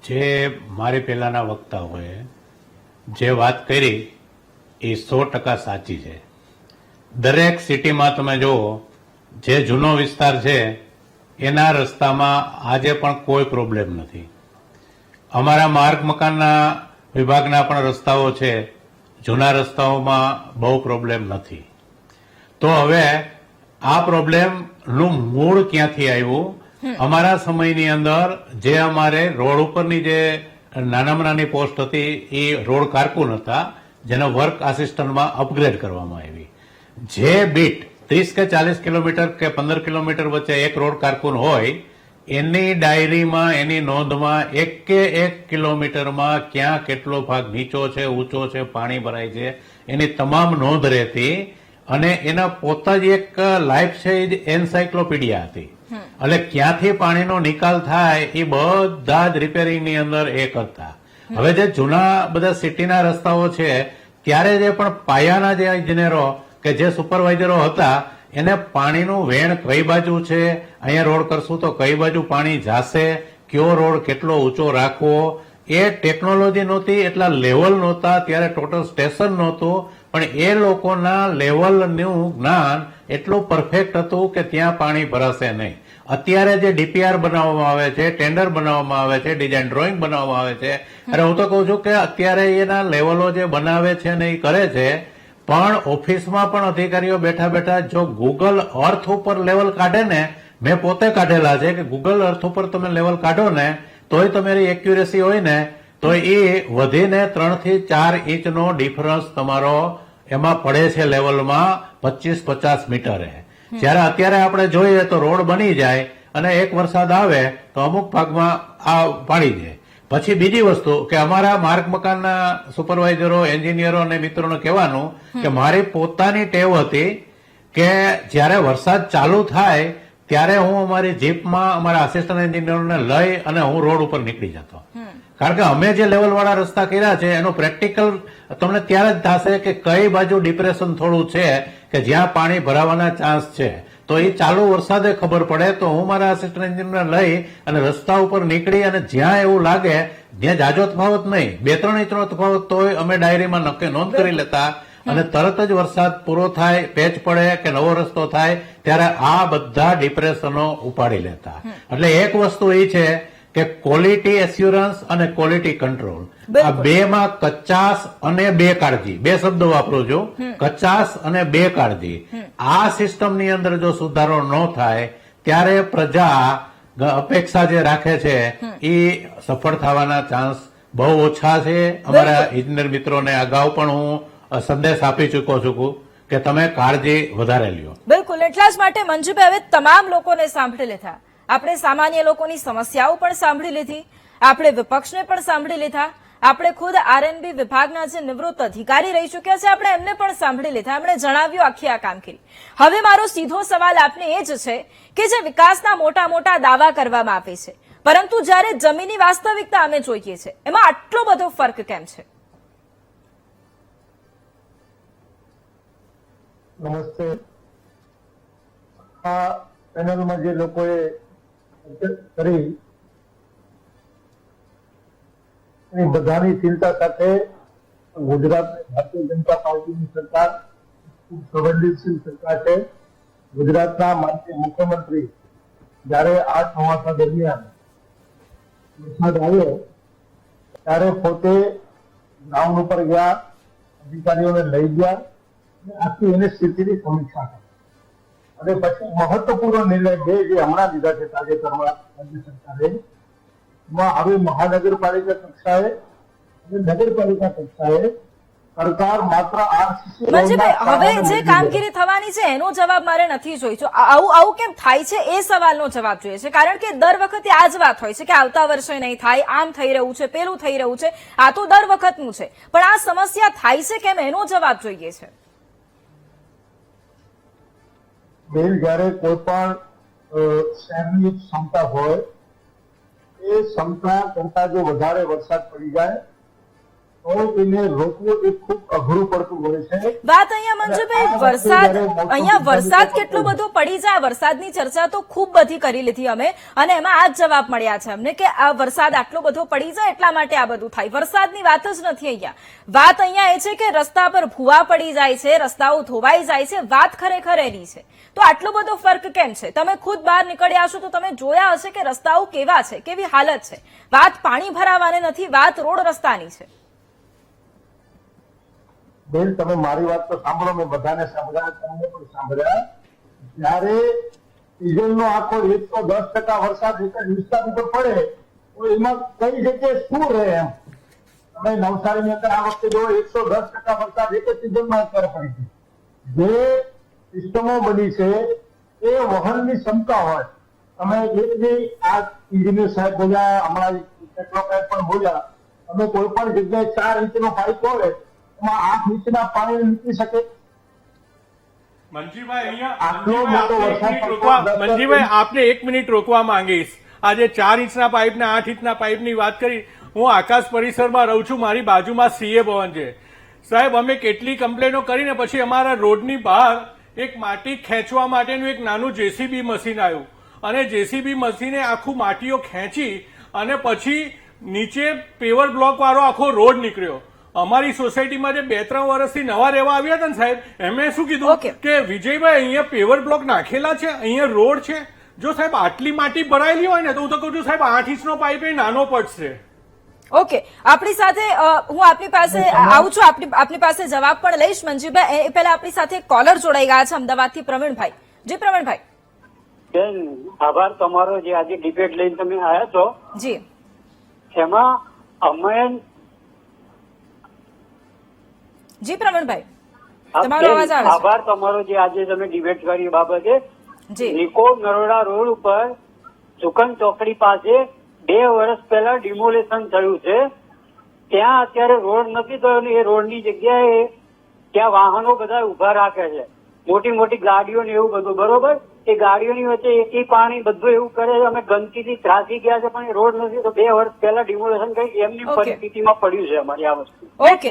જે મારી પહેલાના વક્તાઓએ જે વાત કરી એ 100% સાચી છે. દરેક સિટીમાં તમે જુઓ, જે જૂનો વિસ્તાર છે એના રસ્તામાં આજે પણ કોઈ પ્રોબ્લેમ નથી. અમારા માર્ગ મકાનના વિભાગના પણ રસ્તાઓ છે, જૂના રસ્તાઓમાં બહુ પ્રોબ્લેમ નથી. તો હવે આ પ્રોબ્લેમનું મૂળ ક્યાંથી આવ્યું? અમારા સમયની અંદર જે અમારે રોડ ઉપરની જે નાનામાં નાની પોસ્ટ હતી એ રોડ કારકુન હતા, જેને વર્ક આસિસ્ટન્ટમાં અપગ્રેડ કરવામાં આવી. જે બીટ 30 કે 40 કિલોમીટર કે 15 કિલોમીટર વચ્ચે એક રોડ કારકુન હોય એની ડાયરીમાં, એની નોંધમાં 1 કિલોમીટરમાં ક્યાં કેટલો ભાગ નીચો છે, ઊંચો છે, પાણી ભરાય છે એની તમામ નોંધ રહેતી અને એના પોતા જ એક લાઈફ સાઈઝ એન્સાઇક્લોપીડિયા હતી. એટલે ક્યાંથી પાણીનો નિકાલ થાય એ બધા જ રિપેરિંગની અંદર એ કરતા. હવે જે જૂના બધા સિટીના રસ્તાઓ છે ત્યારે જે પણ પાયાના જે ઇજનેરો કે જે સુપરવાઇઝરો હતા એને પાણીનું વેણ કઈ બાજુ છે, અહીંયા રોડ કરશું તો કઈ બાજુ પાણી જાશે, કયો રોડ કેટલો ઊંચો રાખવો, એ ટેકનોલોજી નહોતી, એટલા લેવલ નહોતા, ત્યારે ટોટલ સ્ટેશન નહોતું, પણ એ લોકોના લેવલનું જ્ઞાન એટલું પરફેક્ટ હતું કે ત્યાં પાણી ભરાશે નહીં. અત્યારે જે ડીપીઆર બનાવવામાં આવે છે, ટેન્ડર બનાવવામાં આવે છે, ડિઝાઇન ડ્રોઈંગ બનાવવામાં આવે છે, અરે હું તો કહું છું કે અત્યારે એના લેવલો જે બનાવે છે ને એ કરે છે, પણ ઓફિસમાં પણ અધિકારીઓ બેઠા બેઠા જો ગૂગલ અર્થ ઉપર લેવલ કાઢે ને, મેં પોતે કાઢેલા છે કે ગૂગલ અર્થ ઉપર તમે લેવલ કાઢો ને તોય તમારી એક્યુરેસી હોય ને તો એ વધીને 3 થી 4 ઇંચનો ડિફરન્સ તમારો એમાં પડે છે લેવલમાં 25-50 મીટરે. જ્યારે અત્યારે આપણે જોઈએ તો રોડ બની જાય અને એક વરસાદ આવે તો અમુક ભાગમાં આ પાડી જાય. પછી બીજી વસ્તુ કે અમારા માર્ગ મકાનના સુપરવાઇઝરો, એન્જિનિયરો અને મિત્રોને કહેવાનું કે મારી પોતાની ટેવ હતી કે જ્યારે વરસાદ ચાલુ થાય ત્યારે હું અમારી જીપમાં અમારા આસિસ્ટન્ટ એન્જિનિયરોને લઈ અને હું રોડ ઉપર નીકળી જતો. કારણ કે અમે જે લેવલવાળા રસ્તા કર્યા છે એનું પ્રેક્ટિકલ તમને ત્યારે જ થશે કે કઈ બાજુ ડિપ્રેશન થોડું છે કે જ્યાં પાણી ભરાવાના ચાન્સ છે. તો એ ચાલુ વરસાદે ખબર પડે તો હું મારા આસિસ્ટન્ટ એન્જિનિયરને લઈ અને રસ્તા ઉપર નીકળી અને જ્યાં એવું લાગે, જ્યાં જાજો તફાવત નહીં, 2-3 ઇંચનો તફાવત તોય અમે ડાયરીમાં નક્કી નોંધ કરી લેતા અને તરત જ વરસાદ પૂરો થાય, પેચ પડે કે નવો રસ્તો થાય ત્યારે આ બધા ડિપ્રેશનો ઉપાડી લેતા. એટલે એક વસ્તુ એ છે કે ક્વોલિટી એસ્યુરન્સ અને ક્વોલિટી કંટ્રોલ, આ બેમાં કચાસ અને બેકાળજી, 2 શબ્દો વાપરું છું, કચાસ અને બેકાળજી. આ સિસ્ટમની અંદર જો સુધારો ન થાય ત્યારે પ્રજા અપેક્ષા જે રાખે છે એ સફળ થવાના ચાન્સ બહુ ઓછા છે. અમારા ઇજનેર મિત્રોને અગાઉ પણ હું સંદેશ આપી ચૂક્યો છું કે તમે કાળજી વધારે લ્યો. બિલકુલ, એટલા જ માટે મંજુભાઈ હવે તમામ લોકોને સાંભળી લીધા. આપણે સામાન્ય લોકોની સમસ્યાઓ પણ સાંભળી લીધી, આપણે વિપક્ષને પણ સાંભળી લીધા, આપણે ખુદ આરએનબી વિભાગના જે નિવૃત્ત અધિકારી રહી ચૂક્યા છે આપણે એમને પણ સાંભળી લીધા. એમણે જણાવ્યું આખી આ કામગીરી. હવે મારો સીધો સવાલ આપને એ જ છે કે જે વિકાસના મોટા મોટા દાવા કરવામાં આવે છે, પરંતુ જ્યારે જમીની વાસ્તવિકતા અમે જોઈએ છે એમાં આટલો બધો ફર્ક કેમ છે? નમસ્તે. આ પેનલમાં જે લોકોએ કરી એની બધાની ચિંતા સાથે ગુજરાત ભારતીય જનતા પાર્ટીની સરકાર ખૂબ સંવેદનશીલ સરકાર છે. ગુજરાતના માનનીય મુખ્યમંત્રી જયારે આ ચોમાસા દરમિયાન વરસાદ આવ્યો ત્યારે પોતે ગ્રાઉન્ડ ઉપર ગયા, અધિકારીઓને લઈ ગયા, આખી એની સ્થિતિની સમીક્ષા કરી અને પછી મહત્વપૂર્ણ નિર્ણય બે જે હમણાં લીધા છે તાજેતરમાં રાજ્ય સરકારે, એમાં હવે મહાનગરપાલિકા કક્ષાએ અને નગરપાલિકા કક્ષાએ સરકાર માત્ર આરસીસી મંજુભાઈ, હવે જે કામગીરી થવાની છે એનો જવાબ મારે નથી જોઈતો. આવું કેમ થાય છે એ સવાલનો જવાબ જોઈએ છે, કારણ કે દર વખતે આ જ વાત હોય છે કે આવતા વર્ષે નહીં થાય, આમ થઈ રહ્યું છે, પેલું થઈ રહ્યું છે. આ તો દર વખતનું છે, પણ આ સમસ્યા થાય છે કેમ એનો જવાબ જોઈએ છે. બેન, જયારે કોઈ પણ શહેરની ક્ષમતા હોય એ ક્ષમતા કરતા જો વધારે વરસાદ પડી જાય તો એને રોકવું એ ખૂબ અઘરું પડતું હોય છે. વાત અહીંયા મંજુભાઈ વરસાદ કેટલો બધો પડી જાય, વરસાદની ચર્ચા તો ખૂબ બધી કરી લીધી અમે, અને એમાં આ જ જવાબ મળ્યા છે અમને કે આ વરસાદ આટલો બધો પડી જાય એટલા માટે આ બધું થાય. વરસાદની વાત જ નથી અહીંયા. વાત અહીંયા એ છે કે રસ્તા પર ભૂવા પડી જાય છે, રસ્તાઓ ધોવાઈ જાય છે. વાત ખરેખર એની છે. તો આટલો બધો ફર્ક કેમ છે? તમે ખુદ બહાર નીકળ્યા છો તો તમે જોયા હશે કે રસ્તાઓ કેવા છે, કેવી હાલત છે. વાત પાણી ભરાવાની નથી, વાત રોડ રસ્તાની છે. બેન, તમે મારી વાત તો સાંભળો, મેં બધાને સાંભળ્યા, તમને પણ સાંભળ્યા. જયારે સિઝનનો આખો 110% વરસાદ એક જ વિસ્તાર ઉપર પડે તો એમાં કઈ જગ્યાએ શું રહે એમ. તમે નવસારીની અંદર આ વખતે જો 110% વરસાદ એક જ સિઝનમાં અત્યારે પડી છે. જે સિસ્ટમો બની છે એ વહનની ક્ષમતા હોય. તમે એક જે આ ઇન્જિનિયર સાહેબ બોલ્યા, હમણાં ટેકનોક્રેટ પણ બોલ્યા, તમે કોઈ પણ જગ્યાએ 4 ઇંચનો પાઇપ હોય એમાં 8 ઇંચના પાણી નીકળી શકે. મંજીભાઈ, આપને 1 મિનિટ રોકવા માંગીશ. આજે 4 ઇંચના પાઇપ ને 8 ઇંચના પાઇપની વાત કરી. હું આકાશ પરિસરમાં રહું છું, મારી બાજુમાં સીએ ભવન છે. સાહેબ, અમે કેટલી કમ્પ્લેનો કરીને પછી અમારા રોડની બહાર એક માટી ખેંચવા માટેનું એક નાનું જેસીબી મશીન આવ્યું, અને જેસીબી મશીને આખું માટીઓ ખેંચી અને પછી નીચે પેવર બ્લોક વાળો આખો રોડ નીકળ્યો. અમારી સોસાયટીમાં જે 2-3 વર્ષથી નવા રહેવા આવ્યા હતા ને સાહેબ, એમણે શું કીધું કે વિજયભાઈ અહીંયા પેવર બ્લોક નાખેલા છે, અહીંયા રોડ છે. જો સાહેબ આટલી માટી ભરાયેલી હોય ને તો હું તો કહું છું સાહેબ 8 ઇંચનો પાઇપ એ નાનો પડશે. ઓકે, આપણી સાથે હું આપની પાસે આવું છું, આપની પાસે જવાબ પણ લઈશ મંજુભાઈ. એ પહેલા આપણી સાથે કોલર જોડાઈ ગયા છે અમદાવાદથી, પ્રવીણભાઈ. જી પ્રવીણભાઈ. બેન, આભાર તમારો જે આજે ડિબેટ લઈને તમે આવ્યા છો. જી, એમાં અમે જી પ્રવીણભાઈ, તમારો અવાજ આવે છે. આભાર તમારો જે આજે તમે ડિબેટ કરી બાબતે. જી, નિકો નરોડા રોડ ઉપર સુકન ચોકડી પાસે 2 વર્ષ પહેલા ડિમોલેશન થયું છે. ત્યાં અત્યારે રોડ નથી થયો ને એ રોડની જગ્યાએ ત્યાં વાહનો બધા ઉભા રાખે છે, મોટી મોટી ગાડીઓ ને એવું બધું. બરોબર, એ ગાડીઓની વચ્ચે એકી પાણી બધું એવું કરે છે. અમે ગંદકીથી ત્રાસી ગયા છે પણ એ રોડ નથી તો 2 વર્ષ પહેલા ડિમોલેશન કરી એમની પરિસ્થિતિમાં પડ્યું છે અમારી આ વસ્તુ. ઓકે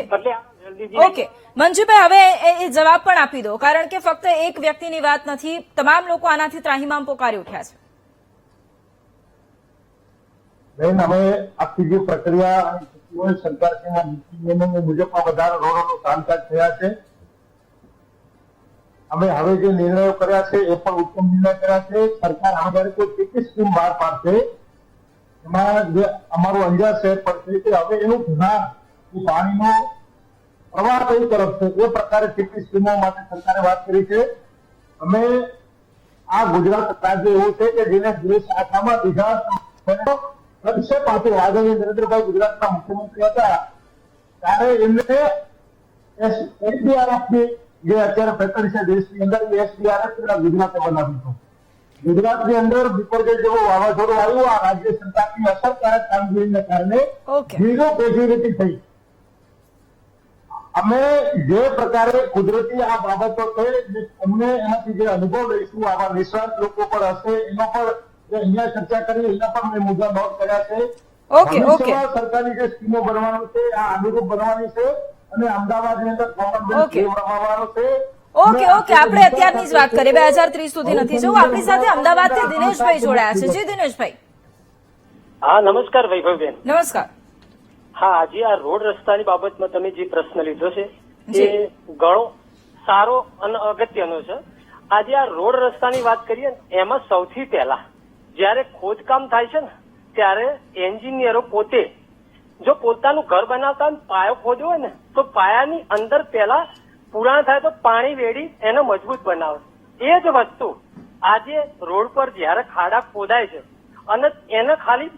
ઓકે મંજુભાઈ, હવે એ જવાબ પણ આપી દો, કારણ કે ફક્ત એક વ્યક્તિની વાત નથી, તમામ લોકો આનાથી ત્રાહિમામ પોકારી ઉઠ્યા છે. બેન, અમે આખી જે પ્રક્રિયા સરકારના નિયમો મુજબમાં બધા રોડોનું કામકાજ થયા છે. અમે હવે જે નિર્ણયો કર્યા છે એ પણ ઉત્તમ નિર્ણય કર્યા છે. સરકાર હવે કોઈ કેટલી સ્કીમ બહાર પાડશે એમાં જે અમારું અંજાર શહેર પડશે કે હવે એનું ધ્યાન પાણીનો પ્રવાહ કઈ તરફ છે એ પ્રકારે કેટલી સ્કીમો માટે સરકારે વાત કરી છે. અમે આ ગુજરાત રાજ્ય એવું છે કે જેને દેશ આખામાં બીજા પ્રક્ષેપ આપ્યો. આદરણીય નરેન્દ્રભાઈ ગુજરાતના મુખ્યમંત્રી હતા ત્યારે એમને એસડીઆરએફ ની જે અત્યારે પેટર્ન છે દેશની અંદર એ એસડીઆરએફ ગુજરાતે બનાવ્યું હતું. ગુજરાતની અંદર બિપરજોય જેવું વાવાઝોડું આવ્યું. આ રાજ્ય સરકારની અસરકારક કામગીરીને કારણે ઓકે. ઝીરો કેઝ્યુલિટી થઈ. અમે જે પ્રકારે કુદરતી આ બાબતો છે અમને એનાથી જે અનુભવ લઈશું આવા નિષ્ણાત લોકો પર હશે એનો પર જે અહીંયા ચર્ચા કરી એના પર મેં મુદ્દા નોટ કર્યા છે. Okay, okay. ભવિષ્યમાં સરકારની જે સ્કીમો બનવાની છે આ અનુરૂપ બનવાની છે અને અમદાવાદની અંદર કોમન ઓકે. રમાવાનો છે. Okay, okay. આપણે અત્યારની જ વાત કરીએ, 2030 સુધી નથી જવું. આપણી સાથે અમદાવાદથી દિનેશભાઈ જોડાયા છે. જી દિનેશભાઈ. હા, નમસ્કાર વૈભવબેન. નમસ્કાર. હા, આજે આ રોડ રસ્તાની બાબતમાં તમે જે પ્રશ્ન લીધો છે જી. એ ઘણો સારો અને અગત્યનો છે. આજે આ રોડ રસ્તાની વાત કરીએ ને એમાં સૌથી પહેલા જયારે ખોદકામ થાય છે ને ત્યારે એન્જિનિયરો પોતે જો પોતાનું ઘર બનાવતા હોય ને પાયો ખોદ્યો હોય ને તો પાયાની અંદર પહેલા પુરાણ થાય તો પાણી વેડી એને મજબૂત બનાવે. એ જ વસ્તુ આજે રોડ પર જયારે ખાડા ખોદાય છે અને એને ખાલી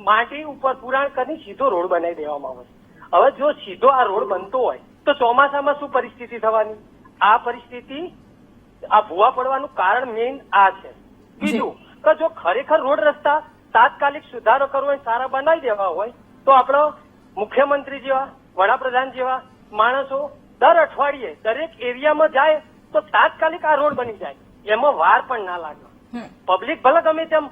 માટી ઉપર પુરાણ કરી સીધો રોડ બનાવી દેવામાં આવે છે. હવે જો સીધો આ રોડ બનતો હોય તો ચોમાસામાં શું પરિસ્થિતિ થવાની? આ પરિસ્થિતિ આ ભૂવા પડવાનું કારણ મેઇન આ છે. બીજું કે જો ખરેખર રોડ રસ્તા તાત્કાલિક સુધારો કરવો હોય સારા બનાવી દેવા હોય તો આપણો મુખ્યમંત્રી જેવા વડાપ્રધાન જેવા માણસો દર અઠવાડિયે દરેક એરિયામાં જાય તો તાત્કાલિક આ રોડ બની જાય. એમાં વાર પણ ના લાગે. પબ્લિક ભલે ગમે તેમ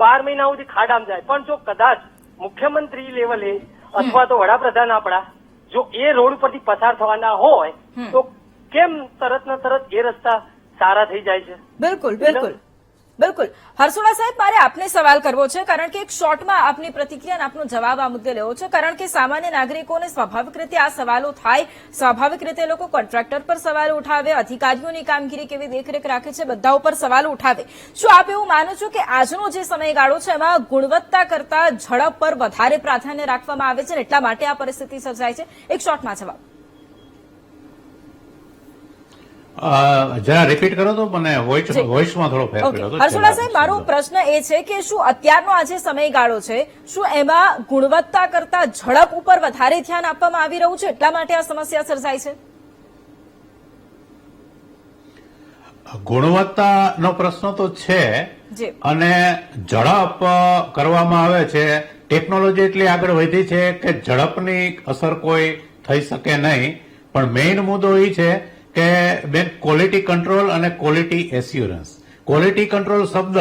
12 મહિના સુધી ખાડામાં જાય પણ જો કદાચ મુખ્યમંત્રી લેવલે અથવા તો વડાપ્રધાન આપણા જો એ રોડ ઉપરથી પસાર થવાના હોય તો કેમ તરત ને તરત એ રસ્તા સારા થઈ જાય છે? બિલકુલ, બિલકુલ, બિલકુલ. હર્ષોડા સાહેબ, મારે આપને સવાલ કરવો છે કારણ કે એક શોર્ટમાં આપની પ્રતિક્રિયા અને આપનો જવાબ આ મુદ્દે લેવો છે કારણ કે સામાન્ય નાગરિકોને સ્વાભાવિક રીતે આ સવાલો થાય. સ્વાભાવિક રીતે લોકો કોન્ટ્રાક્ટર પર સવાલો ઉઠાવે, અધિકારીઓની કામગીરી કેવી દેખરેખ રાખે છે બધા ઉપર સવાલો ઉઠાવે. શું આપ એવું માનો છો કે આજનો જે સમયગાળો છે એમાં ગુણવત્તા કરતા ઝડપ પર વધારે પ્રાધાન્ય રાખવામાં આવે છે અને એટલા માટે આ પરિસ્થિતિ સર્જાય છે? એક શોર્ટમાં જવાબ. જરા રિપીટ કરો તો મને વોઇસમાં થોડો ફેર પડ્યો હતો. હર્ષોડા સાહેબ, મારો પ્રશ્ન એ છે કે શું અત્યારનો આ જે સમયગાળો છે શું એમાં ગુણવત્તા કરતા ઝડપ ઉપર વધારે ધ્યાન આપવામાં આવી રહ્યું છે એટલા માટે આ સમસ્યા સર્જાય છે? ગુણવત્તાનો પ્રશ્ન તો છે જી. અને ઝડપ કરવામાં આવે છે. ટેકનોલોજી એટલી આગળ વધી છે કે ઝડપની અસર કોઈ થઈ શકે નહીં. પણ મેઇન મુદ્દો એ છે કે બેન ક્વોલિટી કંટ્રોલ અને ક્વોલિટી એસ્યોરન્સ. ક્વોલિટી કંટ્રોલ શબ્દ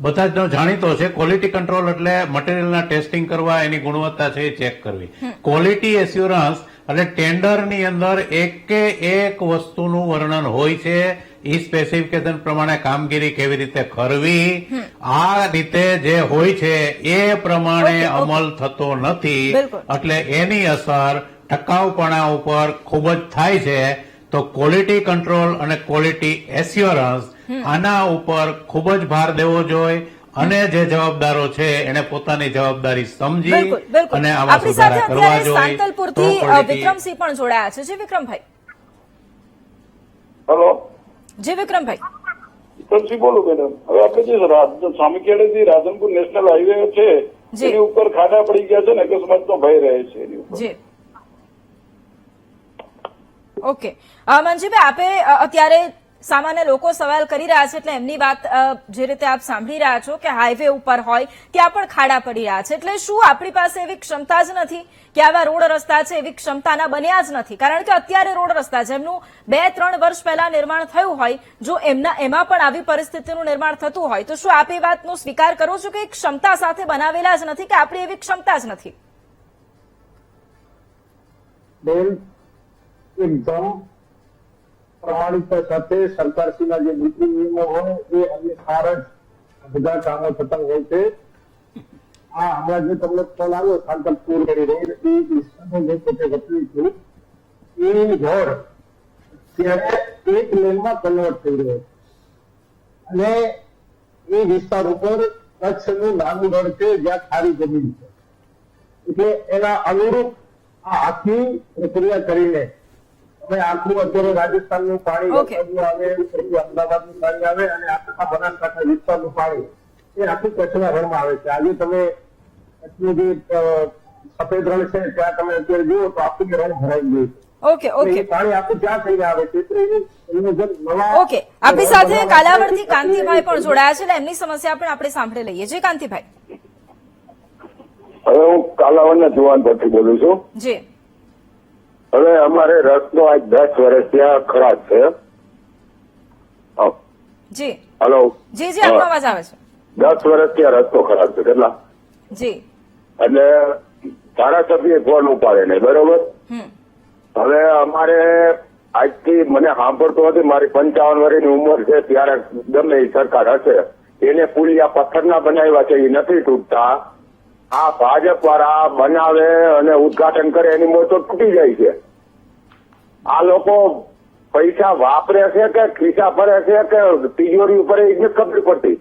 બધા જ જાણીતો છે. ક્વોલિટી કંટ્રોલ એટલે મટીરિયલના ટેસ્ટિંગ કરવા, એની ગુણવત્તા છે એ ચેક કરવી. ક્વોલિટી એસ્યોરન્સ એટલે ટેન્ડરની અંદર એકે એક વસ્તુનું વર્ણન હોય છે. એ સ્પેસિફિકેશન પ્રમાણે કામગીરી કેવી રીતે કરવી, આ રીતે જે હોય છે એ પ્રમાણે અમલ થતો નથી. એટલે એની અસર ટકાઉપણા ઉપર ખૂબ જ થાય છે. તો ક્વોલિટી કંટ્રોલ અને ક્વોલિટી એસ્યોરન્સ આના ઉપર ખૂબ જ ભાર દેવો જોઈએ અને જે જવાબદારો છે એને પોતાની જવાબદારી સમજી અને આમાં સુધારા કરવા જોઈએ. સાંતલપુરથી વિક્રમસિંહ પણ જોડાયા છે. જી વિક્રમભાઈ. હેલો. જી વિક્રમભાઈ. વિક્રમસિંહ બોલું મેડમ. હવે આપણે જે સામીખેડેથી રાધનપુર નેશનલ હાઈવે છે એની ઉપર ખાડા પડી ગયા છે ને અકસ્માતનો ભય રહે છે એની ઉપર. જી. ઓકે મંજીભાઈ, આપે અત્યારે સામાન્ય લોકો સવાલ કરી રહ્યા છે એટલે એમની વાત જે રીતે આપ સાંભળી રહ્યા છો કે હાઈવે ઉપર હોય ત્યાં પણ ખાડા પડી રહ્યા છે. એટલે શું આપણી પાસે એવી ક્ષમતા જ નથી કે આવા રોડ રસ્તા છે એવી ક્ષમતાના બન્યા જ નથી? કારણ કે અત્યારે રોડ રસ્તા જેમનું 2-3 વર્ષ પહેલા નિર્માણ થયું હોય જો એમાં પણ આવી પરિસ્થિતિનું નિર્માણ થતું હોય તો શું આપ એ વાતનો સ્વીકાર કરો છો કે ક્ષમતા સાથે બનાવેલા જ નથી કે આપણી એવી ક્ષમતા જ નથી? એકદમ પ્રમાણિકતા સાથે સરકારશ્રીના જે નીતિ નિયમો હોય એ અનુસાર જ બધા કામો થતા હોય છે. આ હમણાં જે તમને ખ્યાલ આવ્યો સાંતલપુર એ રોડ ત્યારે એક લેનમાં કન્વર્ટ થઈ રહ્યો અને એ વિસ્તાર ઉપર કચ્છનું નાનું રણ છે જ્યાં ખારી જમીન છે એટલે એના અનુરૂપ આ આખી પ્રક્રિયા કરીને અમે આખું અત્યારે રાજસ્થાનનું પાણી Okay. આવે, પછી અમદાવાદનું પાણી આવે અને આખા બનાસકાંઠા વિસ્તારનું પાણી એ આખું કચ્છના રણમાં આવે છે. આજે તમે કચ્છનું જે સફેદ રણ છે ત્યાં તમે અત્યારે જુઓ તો આખું રણ ભરાઈ ગયું છે. ઓકે ઓકે એ પાણી આખું ત્યાં થઈને આવે છે એટલે એનું જે નવા ઓકે આપણી સાથે કાલાવડથી કાંતિભાઈ પણ જોડાયા છે એટલે એમની સમસ્યા પણ આપણે સાંભળી લઈએ. જી કાંતિભાઈ. હવે હું કાલાવડના જુવાન પરથી બોલું છું. જી હવે અમારે રસ્તો આજ 10 વર્ષ ત્યાં ખરાબ છે. જી હલો, જી જી આપનો અવાજ આવે છે. 10 વર્ષ ત્યાં રસ્તો ખરાબ છે. કેટલા? જી એટલે ધારાસભ્ય ફોન ઉપાડે નહીં, બરોબર? હવે અમારે આજથી મને સાંભળતો નથી, મારી 55 વર્ષની ઉંમર છે, ત્યારે ગમે એ સરકાર હશે એને પુલિયા પથ્થરના બનાવ્યા છે, એ નથી તૂટતા. આ ભાજપ વાળા બનાવે અને ઉદઘાટન કરે એની મોટો તૂટી જાય છે. આ લોકો પૈસા વાપરે છે કે ખિસ્સા ભરે છે કે તિજોરી ઉપર એ જ ખબર પડતી.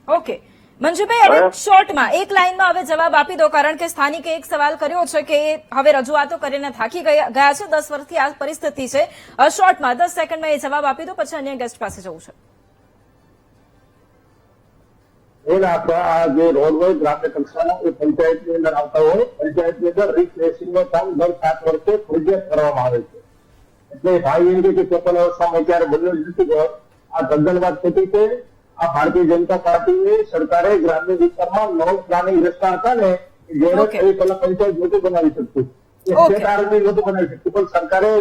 ઓકે મંજુભાઈ, હવે શોર્ટમાં એક લાઈનમાં હવે જવાબ આપી દો, કારણ કે સ્થાનિકે એક સવાલ કર્યો છે કે હવે રજૂઆતો કરીને થાકી ગયા છે, 10 વર્ષથી આ પરિસ્થિતિ છે. શોર્ટમાં 10 સેકન્ડમાં એ જવાબ આપી દો, પછી અન્ય ગેસ્ટ પાસે જવું છે. આ જે રોડ હોય ગ્રામ્ય કક્ષાના એ પંચાયતની અંદર આવતા હોય, પંચાયતની અંદર રિપ્લેસિંગનું કામ દર 7 વર્ષે ફરજિયાત કરવામાં આવે છે. એટલે ભાઈ એમ કે 53 વર્ષમાં ક્યારે બન્યું જ નથી. આ તદ્દન વાત ખોટી છે. આ ભારતીય જનતા પાર્ટીની સરકારે ગ્રામ્ય વિસ્તારમાં નોન પ્લાનિંગ રસ્તા હતા ને જેને પેલા પંચાયત નહોતું બનાવી શકતું, સ્ટેટ આરએમડી નહોતું બનાવી શકતું, પણ સરકારે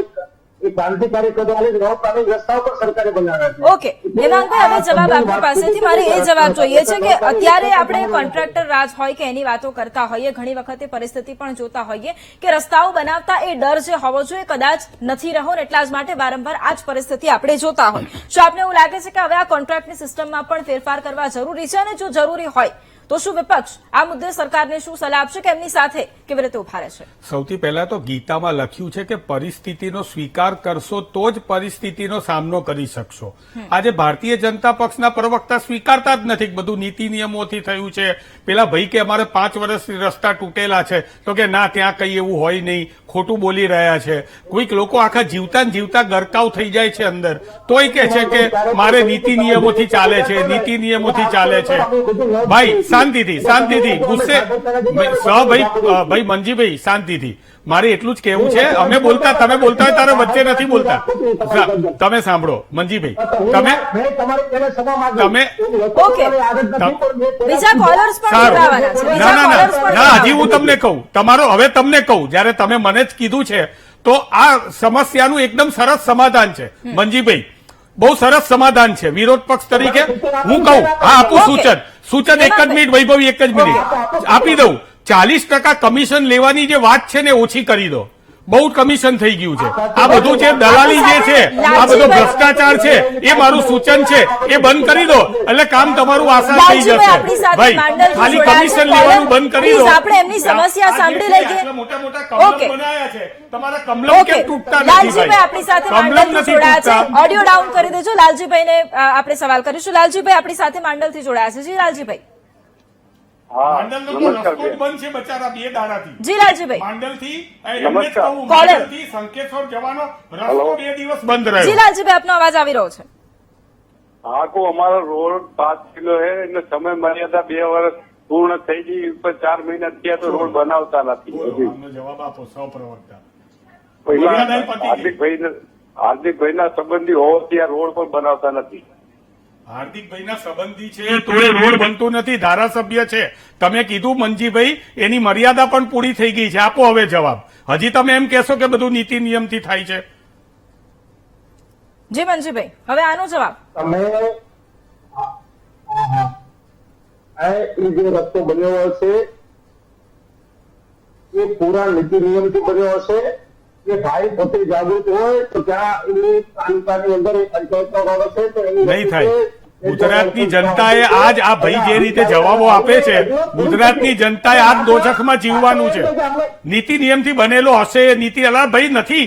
એ ક્રાંતિકારી કદમ લઈ નોન પ્લાનિંગ રસ્તાઓ પણ સરકારે બનાવ્યા છે. ઓકે હેમાંગભાઈ, હવે જવાબ આપની પાસેથી મારે એ જવાબ જોઈએ છે કે અત્યારે આપણે કોન્ટ્રાક્ટર રાજ હોય કે એની વાતો કરતા હોઈએ, ઘણી વખતે પરિસ્થિતિ પણ જોતા હોઈએ કે રસ્તાઓ બનાવતા એ ડર જે હોવો જોઈએ કદાચ નથી રહ્યો, એટલા જ માટે વારંવાર આ જ પરિસ્થિતિ આપણે જોતા હોય. શું આપને એવું લાગે છે કે હવે આ કોન્ટ્રાક્ટની સિસ્ટમમાં પણ ફેરફાર કરવા જરૂરી છે, અને જો જરૂરી હોય તો શું વિપક્ષ આ મુદ્દે સરકારને શું સલાહ આપશે કે એમની સાથે કેવી રીતે ઉભા રહેશે? સૌથી પહેલા તો ગીતામાં લખ્યું છે કે પરિસ્થિતિનો સ્વીકાર કરશો તો જ પરિસ્થિતિનો સામનો કરી શકશો. આજે ભારતીય જનતા પક્ષના પ્રવક્તા સ્વીકારતા જ નથી, બધું નીતિ નિયમોથી થયું છે. પેલા ભાઈ કે અમારે 5 વર્ષથી રસ્તા તૂટેલા છે, તો કે ના, ત્યાં કઈ એવું હોય નહીં, ખોટું બોલી રહ્યા છે. કોઈક લોકો આખા જીવતા જીવતા ગરકાવ થઈ જાય છે અંદર, તોય કે છે કે મારે નીતિ નિયમોથી ચાલે છે, નીતિ નિયમોથી ચાલે છે. ભાઈ શાંતિથી ગુસ્સે ભાઈ મંજીભાઈ શાંતિથી, મારે એટલું જ કહેવું છે. અમે બોલતા, તમે બોલતા હોય તારે વચ્ચે નથી બોલતા. તમે સાંભળો મંજીભાઈ, તમે ઓકે બીજા કોલર્સ પણ જોડાવાના છે. ના, હજી હું તમને કહું, હવે તમને કહું, જયારે તમે મને જ કીધું છે તો આ સમસ્યાનું એકદમ સરસ સમાધાન છે મંજીભાઈ, બહુ સરસ સમાધાન છે. વિરોધ પક્ષ તરીકે હું કહું, હા આપું સૂચન એક જ મિનિટ વૈભવી, એક જ મિનિટ આપી દઉં. 40% કમિશન લેવાની જે વાત છે ને ઓછી કરી દો. બહુ કમિશન થઈ ગયું છે. આ બધું જે દલાલી જે છે, આ બધો ભ્રષ્ટાચાર છે, એ મારું સૂચન છે, એ બંધ કરી દો એટલે કામ તમારું આસાન થઈ જશે. ભાઈ ખાલી કમિશન લેવાનું બંધ કરી દો. આપણે એમની સમસ્યા સાંભળી લઈએ. મોટા મોટા કમલમ બનાયા છે, તમારા કમલમ કેમ તૂટતા નથી? લાલજીભાઈ આપણી સાથે માંડલથી જોડાયા છે. ઓડિયો ડાઉન કરી દેજો. લાલજીભાઈને આપણે સવાલ કરીશું. લાલજીભાઈ આપણી સાથે માંડલથી જોડાયા છે. જી લાલજીભાઈ. જી લાલજીભાઈ. જી લાલજીભાઈ આપનો અવાજ આવી રહ્યો છે. આખો અમારો રોડ 5 કિલો है, એટલે સમય મર્યાદા 2 વર્ષ પૂર્ણ થઈ ગઈ, ઉપર 4 મહિના થયા તો રોડ બનાવતા નથી. જવાબ આપો સૌપ્રવક્તા. હાર્દિકભાઈના સંબંધી હોવાથી આ રોડ પણ બનાવતા નથી. હાર્દિકભાઈના સંબંધી છે તો એ રોડ બનતું નથી, ધારાસભ્ય છે. તમે કીધું મંજીભાઈ એની મર્યાદા પણ પૂરી થઈ ગઈ છે. આપો હવે જવાબ. હજી તમે એમ કહેશો કે બધું નીતિ નિયમથી થાય છે. જી મંજીભાઈ, હવે આનો જવાબ. તમે એ જે રસ્તો બન્યો હશે એ પૂરા નીતિ નિયમથી બન્યો હશે. એ ભાઈ પોતે જાગૃત હોય તો ત્યાં એની તાલુકાની અંદર પંચાયતનો રોડ હશે તો એની નહીં થાય. ગુજરાતની જનતાએ આજ આ ભાઈ જે રીતે જવાબો આપે છે, ગુજરાતની જનતાએ આજ દોજખમાં જીવવાનું છે. નીતિ નિયમથી બનેલો હશે, નીતિ અલા ભાઈ નથી,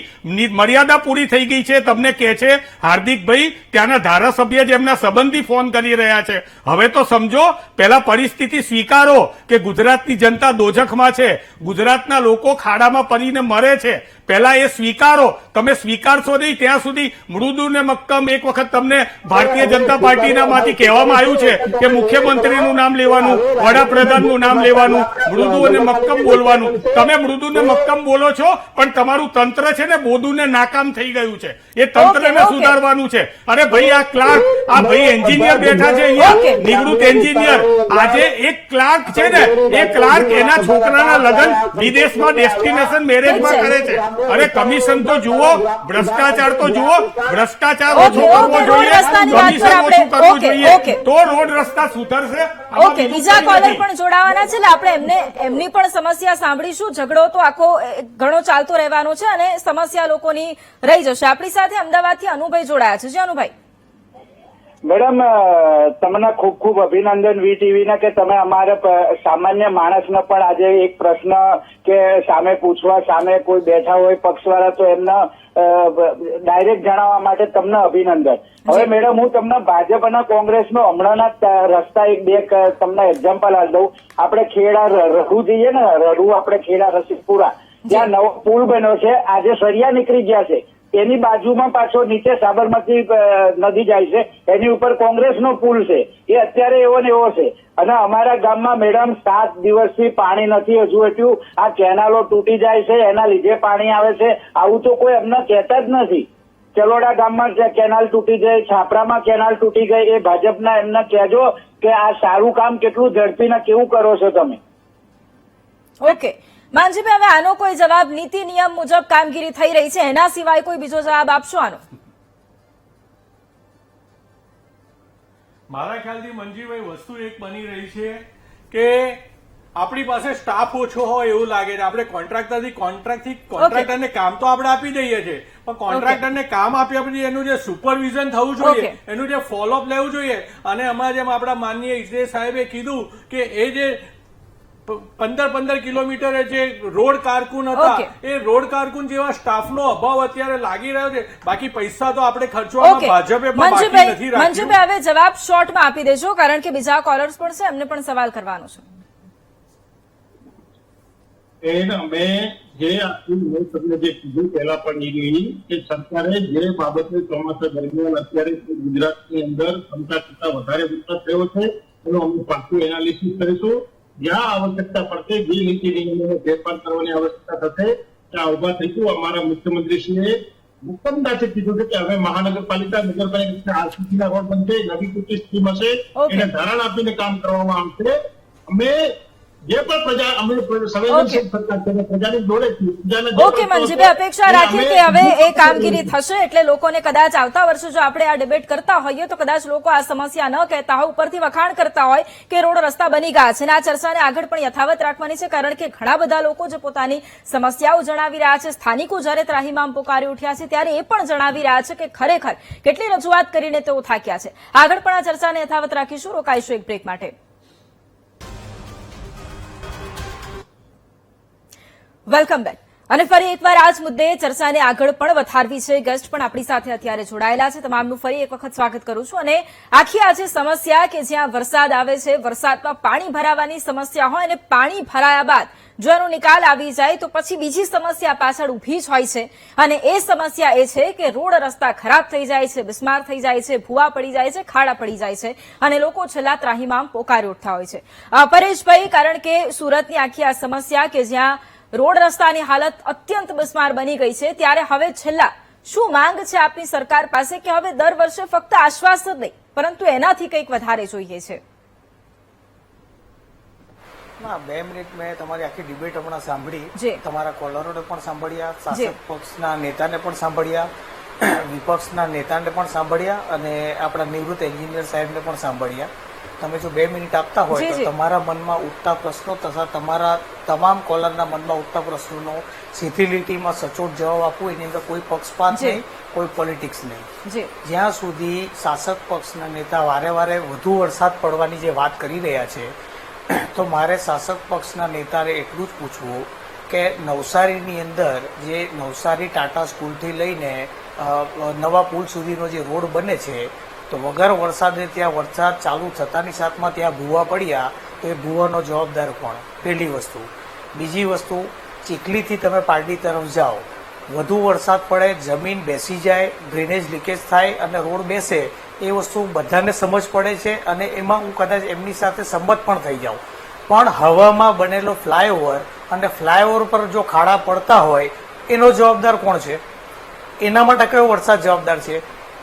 મર્યાદા પૂરી થઈ ગઈ છે તમને કે છે હાર્દિકભાઈ. ત્યાંના ધારાસભ્ય જેમના સંબંધી ફોન કરી રહ્યા છે. હવે તો સમજો, પહેલા પરિસ્થિતિ સ્વીકારો કે ગુજરાતની જનતા દોજખમાં છે, ગુજરાતના લોકો ખાડામાં પડીને મરે છે. પહેલા એ સ્વીકારો. તમે સ્વીકારશો નહીં ત્યાં સુધી મૃદુ ને મક્કમ. એક વખત તમને ભારતીય જનતા પાર્ટીના માંથી કહેવામાં આવ્યું છે કે મુખ્યમંત્રીનું નામ લેવાનું, વડાપ્રધાનનું નામ લેવાનું, મૃદુ અને મક્કમ બોલવાનું. તમે મૃદુ ને મક્કમ બોલો છો, પણ તમારું તંત્ર છે ને બોધું ને નાકામ થઈ ગયું છે. એ તંત્રને સુધારવાનું છે. અરે ભાઈ, આ ક્લાર્ક, આ ભાઈ એન્જિનિયર બેઠા છે અહીંયા, નિવૃત્ત એન્જિનિયર. આજે એક ક્લાર્ક છે ને, એ ક્લાર્ક એના છોકરાના લગ્ન વિદેશમાં ડેસ્ટિનેશન મેરેજમાં કરે છે. અરે કમિશન તો જુઓ, ભ્રષ્ટાચાર તો જુઓ. ભ્રષ્ટાચાર ઓછો કરવો જોઈએ, કમિશન ઓછું કરવું જોઈએ, તો રોડ રસ્તા સુધરશે. ઓકે, બીજા કોલર પણ જોડાવાના છે, એટલે આપણે એમની પણ સમસ્યા સાંભળીશું. ઝઘડો તો આખો ઘણો ચાલતો રહેવાનો છે અને સમસ્યા લોકોની રહી જશે. આપણી સાથે અમદાવાદથી અનુભાઈ જોડાયા છે. જી અનુભાઈ. મેડમ, તમને ખૂબ ખૂબ અભિનંદન વીટીવીના કે તમે અમારા સામાન્ય માણસને પણ આજે એક પ્રશ્ન કે સામે પૂછવા, સામે કોઈ બેઠા હોય પક્ષવાળા તો એમને ડાયરેક્ટ જણાવવા માટે તમને અભિનંદન. હવે મેડમ, હું તમને ભાજપ અને કોંગ્રેસનો હમણાંના રસ્તા એક બે તમને એક્ઝામ્પલ આપી દઉં. આપણે ખેડા રઘુ જઈએ ને, રઘુ આપણે ખેડા રસીદપુરા, ત્યાં નવો પુલ બન્યો છે. આજે સળિયા નીકળી ગયા છે. એની બાજુમાં પાછો નીચે સાબરમતી નદી જાય છે, એની ઉપર કોંગ્રેસનો પુલ છે. એ અત્યારે એવો ને એવો છે. અને અમારા ગામમાં મેડમ 7 દિવસથી પાણી નથી હજુ હટ્યું. આ કેનાલો તૂટી જાય છે, એના લીધે પાણી આવે છે. આવું તો કોઈ અમને કહેતા જ નથી. ચલોડા ગામમાં કેનાલ તૂટી ગઈ, છાપરામાં કેનાલ તૂટી ગઈ. એ ભાજપના એમને કહેજો કે આ સારું કામ કેટલું ઝડપીને કેવું કરો છો તમે. ઓકે માનજીભાઈ, હવે આનો કોઈ જવાબ, નીતિ નિયમ મુજબ કામગીરી થઈ રહી છે, એના સિવાય કોઈ બીજો જવાબ આપશો આનો? મારા ખ્યાલથી મંજીભાઈ વસ્તુ એક બની રહી છે કે આપણી પાસે સ્ટાફ ઓછો હોય એવું લાગે છે. આપણે કોન્ટ્રાક્ટરને કામ તો આપણે આપી દઈએ છીએ, પણ કોન્ટ્રાક્ટરને કામ આપ્યા પછી એનું જે સુપરવિઝન થવું જોઈએ, એનું જે ફોલોઅપ લેવું જોઈએ. અને અમારા જેમ આપણા માનનીય ઇજનેર સાહેબે કીધું કે એ જે 15 કિલોમીટરે જે રોડ કારકુન હતા, એ રોડ કારકુન જેવા સ્ટાફનો અભાવ અત્યારે લાગી રહ્યો છે. બાકી પૈસા તો આપણે ખર્ચવામાં ભાજપે બાકી નથી રાખ્યું. મંજુભાઈ, હવે જવાબ શોર્ટમાં આપી દેજો, કારણ કે બીજા કોલર્સ પણ છે, એમને પણ સવાલ કરવાનો છે. અમે જે તમને જે કીધું પહેલા પણ કે સરકારે જે બાબતે ચોમાસા દરમિયાન અત્યારે ગુજરાતની અંદર 50% વધારે વરસાદ થયો છે, એનું અમે પાકું એનાલિસિસ કરીશું. જ્યાં આવશ્યકતા પડશે, જે નીતિ નિયમોનો ફેરફાર કરવાની આવશ્યકતા થશે, ત્યાં ઉભા થઈશું. અમારા મુખ્યમંત્રીશ્રીએ મુક્તમતાથી કીધું છે કે હવે મહાનગરપાલિકા, નગરપાલિકા આરસીસીના રોડ બનશે, નવી કૃષિ સ્કીમ હશે, એને ધારણ આપીને કામ કરવામાં આવશે. અમે જે પણ પ્રજા, અમે સંવેદનશીલ સરકાર છે, પ્રજાની જોડે છીએ. ઓકે મંજીભાઈ, અપેક્ષા રાખીએ કે હવે એ કામગીરી થશે, એટલે લોકોને કદાચ આવતા વર્ષે જો આપણે આ ડિબેટ કરતા હોઈએ તો કદાચ લોકો આ સમસ્યા ન કહેતા હોય, ઉપરથી વખાણ કરતા હોય કે રોડ રસ્તા બની ગયા છે. અને આ ચર્ચાને આગળ પણ યથાવત રાખવાની છે, કારણ કે ઘણા બધા લોકો જે પોતાની સમસ્યાઓ જણાવી રહ્યા છે, સ્થાનિકો જયારે ત્રાહિમામ પોકારી ઉઠ્યા છે ત્યારે એ પણ જણાવી રહ્યા છે કે ખરેખર કેટલી રજૂઆત કરીને તેઓ થાક્યા છે. આગળ પણ આ ચર્ચાને યથાવત રાખીશું. રોકાઈશું એક બ્રેક માટે. Welcome back. અને ફરી એકવાર આ જ મુદ્દે ચર્ચાને આગળ પણ વધારવી છે. ગેસ્ટ પણ આપણી સાથે અત્યારે જોડાયેલા છે. તમામનું ફરી એક વખત સ્વાગત કરું છું. અને આખી આજે સમસ્યા કે જ્યાં વરસાદ આવે છે, વરસાદમાં પાણી ભરાવાની સમસ્યા હોય અને પાણી ભરાયા બાદ જો એનો નિકાલ આવી જાય તો પછી બીજી સમસ્યા પાછળ ઉભી જ હોય છે. અને એ સમસ્યા એ છે કે રોડ રસ્તા ખરાબ થઈ જાય છે, બિસ્માર થઈ જાય છે, ભૂવા પડી જાય છે, ખાડા પડી જાય છે અને લોકો છેલ્લા ત્રાહિમામ પોકારી ઉઠતા હોય છે. પરેશભાઈ, કારણ કે સુરતની આખી આ સમસ્યા કે જ્યાં રોડ રસ્તાની હાલત અત્યંત બિસ્માર બની ગઈ છે, ત્યારે હવે છેલ્લા શું માંગ છે આપની સરકાર પાસે કે હવે દર વર્ષે ફક્ત આશ્વાસન જ નહીં પરંતુ એનાથી કંઈક વધારે જોઈએ છે? ના, 2 મિનિટ મેં તમારી આખી ડિબેટ હમણાં સાંભળી, તમારા કોલરોને પણ સાંભળ્યા, શાસક પક્ષના નેતાને પણ સાંભળ્યા, વિપક્ષના નેતાને પણ સાંભળ્યા અને આપણા નિવૃત્ત એન્જિનિયર સાહેબને પણ સાંભળ્યા. તમે જો 2 મિનિટ આપતા હોય તો તમારા મનમાં ઉઠતા પ્રશ્નો તથા તમારા તમામ કોલરના મનમાં ઉઠતા પ્રશ્નોનો સીધી લીટીમાં સચોટ જવાબ આપવો, એની અંદર કોઈ પક્ષપાત નહીં, કોઈ પોલિટિક્સ નહીં. જી જ્યાં સુધી શાસક પક્ષના નેતા વારે વારે વધુ વરસાદ પડવાની જે વાત કરી રહ્યા છે, તો મારે શાસક પક્ષના નેતાને એટલું જ પૂછવું કે નવસારીની અંદર જે નવસારી ટાટા સ્કૂલથી લઈને નવા પુલ સુધીનો જે રોડ બને છે, તો વગર વરસાદે ત્યાં વરસાદ ચાલુ થતાની સાથમાં ત્યાં ભૂવા પડ્યા, તો એ ભૂવાનો જવાબદાર કોણ? પહેલી વસ્તુ. બીજી વસ્તુ, ચીખલીથી તમે પારડી તરફ જાઓ, વધુ વરસાદ પડે, જમીન બેસી જાય, ડ્રેનેજ લીકેજ થાય અને રોડ બેસે, એ વસ્તુ બધાને સમજ પડે છે અને એમાં હું કદાચ એમની સાથે સંમત પણ થઈ જાઉં. પણ હવામાં બનેલો ફ્લાયઓવર અને ફ્લાયઓવર પર જો ખાડા પડતા હોય, એનો જવાબદાર કોણ છે? એના માટે કયો વરસાદ જવાબદાર છે?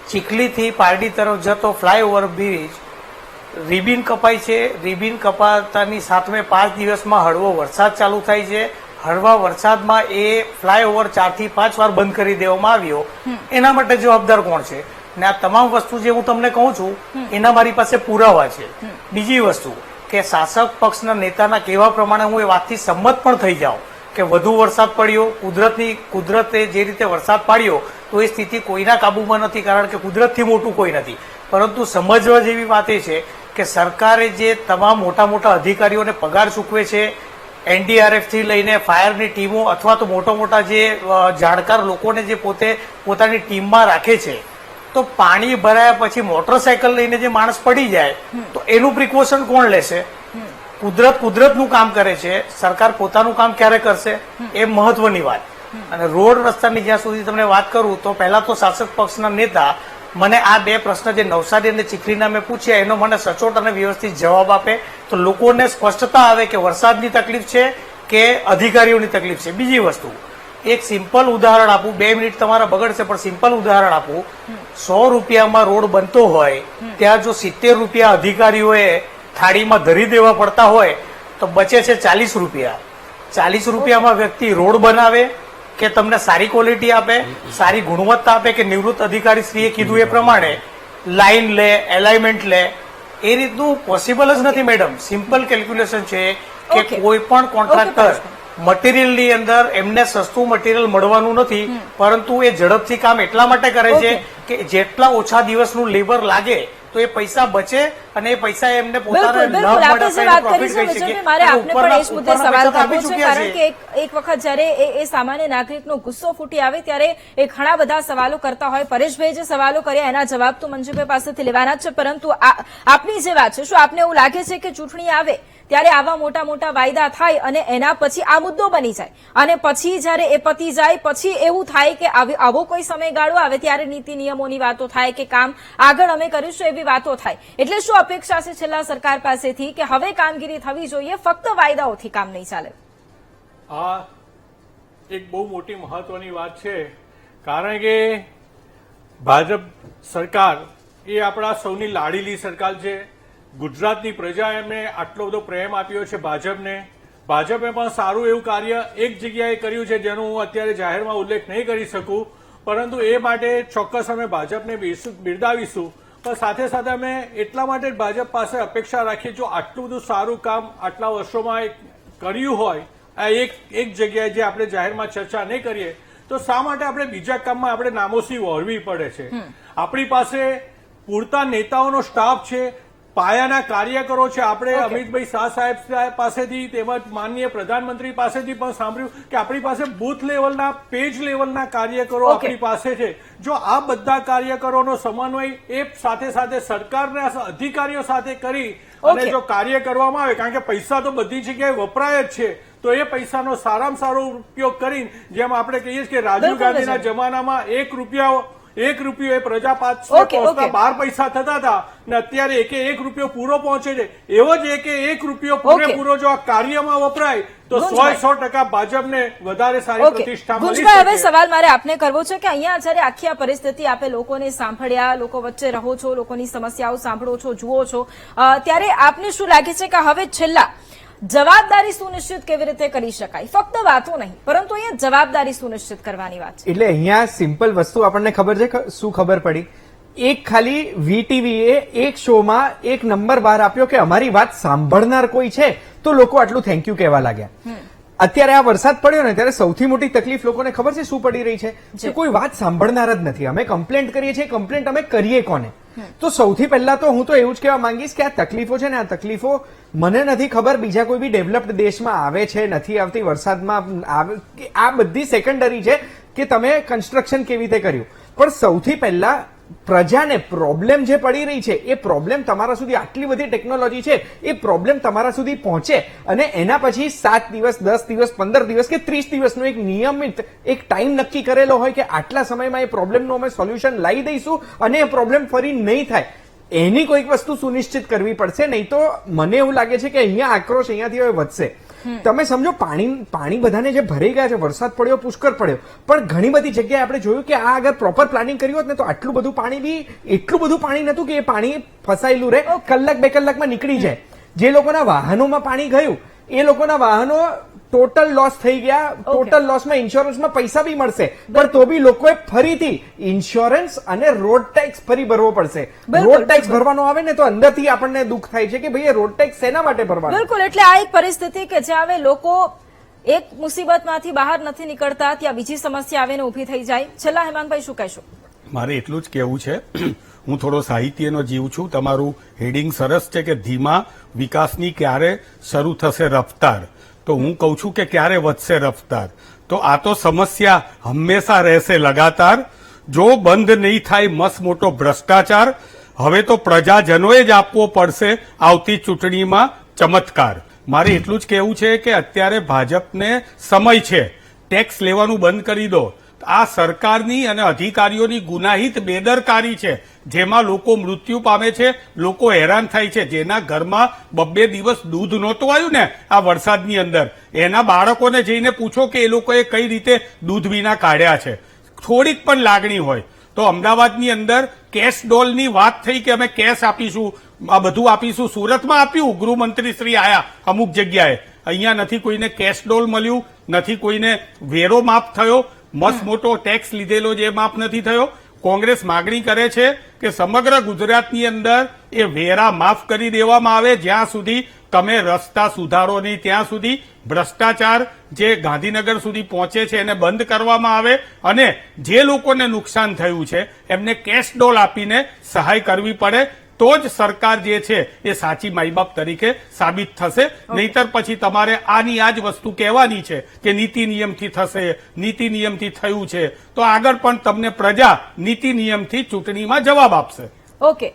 ચીખલીથી પારડી તરફ જતો ફ્લાયઓવર બ્રિજ રિબિન કપાય છે. રિબિન કપાતાની સાતમે 5 દિવસમાં હળવો વરસાદ ચાલુ થાય છે. હળવા વરસાદમાં એ ફ્લાયઓવર 4 થી 5 વાર બંધ કરી દેવામાં આવ્યો. એના માટે જવાબદાર કોણ છે? ને આ તમામ વસ્તુ જે હું તમને કહું છું, એના મારી પાસે પુરાવા છે. બીજી વસ્તુ કે શાસક પક્ષના નેતાના કહેવા પ્રમાણે હું એ વાતથી સંમત પણ થઈ જાઉં કે વધુ વરસાદ પડ્યો, કુદરતે જે રીતે વરસાદ પાડ્યો, તો એ સ્થિતિ કોઈના કાબુમાં નથી, કારણ કે કુદરતથી મોટું કોઈ નથી. પરંતુ સમજવા જેવી વાત એ છે કે સરકારે જે તમામ મોટા મોટા અધિકારીઓને પગાર ચૂકવે છે, એનડીઆરએફ થી લઈને ફાયરની ટીમો અથવા તો મોટા જે જાણકાર લોકોને જે પોતે પોતાની ટીમમાં રાખે છે, તો પાણી ભરાયા પછી મોટરસાયકલ લઈને જે માણસ પડી જાય, તો એનું પ્રિકોશન કોણ લેશે? કુદરતનું કામ કરે છે, સરકાર પોતાનું કામ ક્યારે કરશે? એ મહત્વની વાત. અને રોડ રસ્તાની જ્યાં સુધી તમને વાત કરું, તો પહેલા તો શાસક પક્ષના નેતા મને આ 2 પ્રશ્ન જે નવસારી અને ચીખલીના મેં પૂછ્યા, એનો મને સચોટ અને વ્યવસ્થિત જવાબ આપે, તો લોકોને સ્પષ્ટતા આવે કે વરસાદની તકલીફ છે કે અધિકારીઓની તકલીફ છે. બીજી વસ્તુ, એક સિમ્પલ ઉદાહરણ આપું, 2 મિનિટ તમારા બગડશે, પણ સિમ્પલ ઉદાહરણ આપું. 100 રૂપિયામાં રોડ બનતો હોય, ત્યાં જો 70 રૂપિયા અધિકારીઓએ થાળીમાં ધરી દેવા પડતા હોય, તો બચે છે 40 રૂપિયા. 40 રૂપિયામાં વ્યક્તિ રોડ બનાવે કે તમને સારી ક્વોલિટી આપે, સારી ગુણવત્તા આપે, કે નિવૃત્ત અધિકારી શ્રીએ કીધું એ પ્રમાણે લાઈન લે, એલાઇનમેન્ટ લે? એ રીતનું પોસિબલ જ નથી મેડમ. સિમ્પલ કેલ્ક્યુલેશન છે કે કોઈ પણ કોન્ટ્રાક્ટર મટીરિયલની અંદર એમને સસ્તું મટીરિયલ મળવાનું નથી, પરંતુ એ ઝડપથી કામ એટલા માટે કરે છે કે જેટલા ઓછા દિવસનું લેબર લાગે તો એ પૈસા બચે અને એ પૈસા એમને પોતાના મારે આપને પણ એ જ મુદ્દે સવાલ કરવો છે, કારણ કે એક વખત જયારે એ સામાન્ય નાગરિકનો ગુસ્સો ફૂટી આવે ત્યારે એ ઘણા બધા સવાલો કરતા હોય. પરેશભાઈ જે સવાલો કર્યા એના જવાબ તો મંજુભાઈ પાસેથી લેવાના જ છે, પરંતુ આપની જે વાત છે, શું આપને એવું લાગે છે કે ચૂંટણી આવે ત્યારે આવા મોટા મોટા વાયદા થાય અને એના પછી આ મુદ્દો બની જાય અને પછી જયારે એ પતી જાય પછી એવું થાય કે આવો કોઈ સમયગાળો આવે ત્યારે નીતિ નિયમોની વાતો થાય કે કામ આગળ અમે કરીશું એવી વાતો થાય? એટલે શું અપેક્ષા છે છેલ્લા સરકાર પાસેથી કે હવે કામગીરી થવી જોઈએ, ફક્ત વાયદાઓથી કામ નહીં ચાલે? આ એક બહુ મોટી મહત્વની વાત છે, કારણ કે ભાજપ સરકાર એ આપણા સૌની લાડીલી સરકાર છે. ગુજરાતની પ્રજા એમને આટલો બધો પ્રેમ આપ્યો છે ભાજપને. ભાજપે પણ સારું એવું કાર્ય એક જગ્યાએ કર્યું છે, જેનો હું અત્યારે જાહેરમાં ઉલ્લેખ નહીં કરી શકું, પરંતુ એ માટે ચોક્કસ અમે ભાજપને બિરદાવીશું. પણ સાથે સાથે અમે એટલા માટે ભાજપ પાસે અપેક્ષા રાખીએ, જો આટલું બધું સારું કામ આટલા વર્ષોમાં કર્યું હોય, આ એક જગ્યાએ જે આપણે જાહેરમાં ચર્ચા નહીં કરીએ, તો શા માટે આપણે બીજા કામમાં આપણે નામોસી વહોરવી પડે છે? આપણી પાસે પૂરતા નેતાઓનો સ્ટાફ છે, પાયાના કાર્યકરો છે. આપણે અમિતભાઈ શાહ સાહેબ પાસેથી તેમજ માનનીય પ્રધાનમંત્રી પાસેથી પણ સાંભળ્યું કે આપણી પાસે બૂથ લેવલના, પેજ લેવલના કાર્યકરો આપણી પાસે છે. જો આ બધા કાર્યકરોનો સમન્વય એ સાથે સાથે સરકારના અધિકારીઓ સાથે કરી અને જો કાર્ય કરવામાં આવે, કારણ કે પૈસા તો બધી જગ્યાએ વપરાય જ છે, તો એ પૈસાનો સારામાં સારો ઉપયોગ કરી, જેમ આપણે કહીએ કે રાજીવ ગાંધીના જમાનામાં 1 રૂપિયો એ પ્રજા પાસે પહોંચતા 12 પૈસા થતા હતા, ને અત્યારે એક રૂપિયો પૂરો પહોંચે છે. એવો જ એક રૂપિયો પૂરેપૂરો જો આ કાર્યમાં વપરાય તો 100% ભાજપને વધારે સારી પ્રતિષ્ઠા મળી શકે. હવે સવાલ મારે આપને કરવો છે કે અહીંયા જયારે આખી આ પરિસ્થિતિ આપે લોકોને સાંભળ્યા, લોકો વચ્ચે રહો છો, લોકોની સમસ્યાઓ સાંભળો છો, જુઓ છો, ત્યારે આપને શું લાગે છે કે હવે છેલ્લા જવાબદારી સુનિશ્ચિત કેવી રીતે કરી શકાય? ફક્ત વાતો નહીં, પરંતુ અહીંયા જવાબદારી સુનિશ્ચિત કરવાની વાત છે. એટલે અહીંયા સિમ્પલ વસ્તુ આપણને ખબર છે, શું ખબર પડી? એક ખાલી વીટીવીએ એક શોમાં એક નંબર બહાર આપ્યો કે અમારી વાત સાંભળનાર કોઈ છે, તો લોકો આટલું થેન્ક યુ કહેવા લાગ્યા. અત્યારે આ વરસાદ પડ્યો ને ત્યારે સૌથી મોટી તકલીફ લોકોને ખબર છે શું પડી રહી છે કે કોઈ વાત સાંભળનાર જ નથી. અમે કમ્પ્લેન્ટ કરીએ છીએ, કમ્પ્લેન્ટ અમે કરીએ કોને? તો સૌથી પહેલા તો હું તો એવું જ કહેવા માંગીશ કે આ તકલીફો છે ને, આ તકલીફો મને નથી ખબર બીજા કોઈ બી ડેવલપ્ડ દેશમાં આવે છે નથી આવતી, વરસાદમાં આવે, આ બધી સેકન્ડરી છે કે તમે કન્સ્ટ્રક્શન કેવી રીતે કર્યું. પણ સૌથી પહેલા પ્રજાને પ્રોબ્લેમ જે પડી રહી છે એ પ્રોબ્લેમ તમારા સુધી, આટલી બધી ટેકનોલોજી છે એ પ્રોબ્લેમ તમારા સુધી પહોંચે અને એના પછી 7 દિવસ 10 દિવસ 15 દિવસ કે 30 દિવસનો એક નિયમિત એક ટાઈમ નક્કી કરેલો હોય કે આટલા સમયમાં એ પ્રોબ્લેમનું અમે સોલ્યુશન લાવી દઈશું અને એ પ્રોબ્લેમ ફરી નહીં થાય, એની કોઈક વસ્તુ સુનિશ્ચિત કરવી પડશે. નહીં તો મને એવું લાગે છે કે અહીંયા આક્રોશ અહીંયાથી હવે વધશે. તમે સમજો પાણી બધાને જે ભરાઈ ગયા છે, વરસાદ પડ્યો, પુષ્કળ પડ્યો, પણ ઘણી બધી જગ્યાએ આપણે જોયું કે આ અગર પ્રોપર પ્લાનિંગ કર્યું હોત ને તો આટલું બધું પાણી બી, એટલું બધું પાણી નતું કે એ પાણી ફસાયેલું રહે, કલાક 2 કલાકમાં નીકળી જાય. જે લોકોના વાહનોમાં પાણી ગયું એ લોકોના વાહનો ટોટલ લોસ થઈ ગયા. ટોટલ લોસમાં ઇન્સ્યોરન્સમાં પૈસા બી મળશે પણ તો બી લોકોએ ફરીથી ઇન્સ્યોરન્સ અને રોડ ટેક્સ ફરી ભરવો પડશે. રોડ ટેક્સ ભરવાનો આવે ને તો અંદરથી આપણને દુઃખ થાય છે કે ભાઈ એ રોડ ટેક્સ શેના માટે ભરવાનો? બિલકુલ. એટલે આ એક પરિસ્થિતિ કે જ્યાં હવે લોકો એક મુસીબતમાંથી બહાર નથી નીકળતા, ત્યાં બીજી સમસ્યા આવીને ઉભી થઈ જાય. છેલ્લા હેમાંગભાઈ શું કહેશો? મારે એટલું જ કહેવું છે, હું થોડો સાહિત્યનો જીવ છું. તમારું હેડિંગ સરસ છે કે ધીમા વિકાસની ક્યારે શરૂ થશે રફતાર, તો હું કહું છું કે ક્યારે વધશે રફતાર. તો આ તો સમસ્યા હંમેશા રહેશે લગાતાર જો બંધ નહીં થાય મસ્ત મોટો ભ્રષ્ટાચાર. હવે તો પ્રજાજનોએ જ આપવો પડશે આવતી ચૂંટણીમાં ચમત્કાર. મારે એટલું જ કહેવું છે કે અત્યારે ભાજપને સમય છે, ટેક્સ લેવાનું બંધ કરી દો. આ સરકારની અને અધિકારીઓની ગુનાહિત બેદરકારી છે જેમાં લોકો મૃત્યુ પામે છે, લોકો હેરાન થાય છે. જેના ઘરમાં 2 દિવસ દૂધ નહોતું આવ્યું ને આ વરસાદની અંદર, એના બાળકોને જઈને પૂછો કે એ લોકોએ કઈ રીતે દૂધ વિના કાઢ્યા છે. થોડીક પણ લાગણી હોય તો અમદાવાદની અંદર કેશ ડોલની વાત થઈ કે અમે કેશ આપીશું, આ બધું આપીશું. સુરતમાં આપ્યું, ગૃહમંત્રી શ્રી આયા અમુક જગ્યાએ. અહીંયા નથી કોઈને કેશ ડોલ મળ્યું, નથી કોઈને વેરો માફ થયો, મસ્ત મોટો ટેક્સ લીધેલો જે માફ નથી થયો. કોંગ્રેસ માગણી કરે છે કે સમગ્ર ગુજરાતની અંદર એ વેરા માફ કરી દેવામાં આવે. જ્યાં સુધી તમે રસ્તા સુધારો નહીં ત્યાં સુધી ભ્રષ્ટાચાર જે ગાંધીનગર સુધી પહોંચે છે એને બંધ કરવામાં આવે અને જે લોકોને નુકસાન થયું છે એમને કેશ ડોલ આપીને સહાય કરવી પડે. તો જ સરકાર જે છે એ સાચી માઈબાપ તરીકે સાબિત થશે. નહીતર પછી તમારે આની આ જ વસ્તુ કહેવાની છે કે નીતિ નિયમથી થશે, નીતિ નિયમથી થયું છે, તો આગળ પણ તમને પ્રજા નીતિ નિયમથી ચૂંટણીમાં જવાબ આપશે. ઓકે.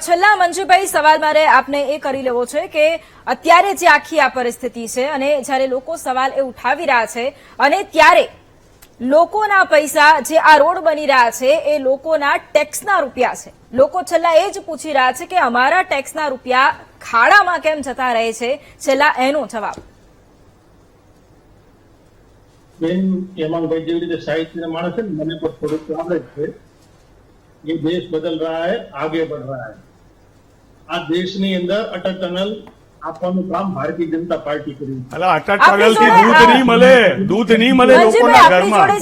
છેલ્લા મંજુભાઈ સવાલ મારે આપને એ કરી લેવો છે કે અત્યારે જે આખી આ પરિસ્થિતિ છે અને જયારે લોકો સવાલ એ ઉઠાવી રહ્યા છે અને ત્યારે લોકોના પૈસા જે આ રોડ બની રહ્યા છે એ લોકોના ટેક્સના રૂપિયા છે. લોકો છેલ્લા એ જ પૂછી રહ્યા છે કે અમારા ટેક્સના રૂપિયા ખાડામાં કેમ જતા રહે છે. છેલ્લા એનો જવાબ. બેન હેમાંગભાઈ જેવી રીતે સાહિત્યના માણસ છે ને, મને પણ થોડુંક આવડે છે. ये देश बदल रहा है, आगे बढ़ रहा है. આ દેશની અંદર અટલ ટનલ આપવાનું કામ ભારતીય જનતા પાર્ટી કર્યું. અટલ ટનલ થી દૂધ નહીં મળે, દૂધ નહીં મળે લોકોના ઘરમાં,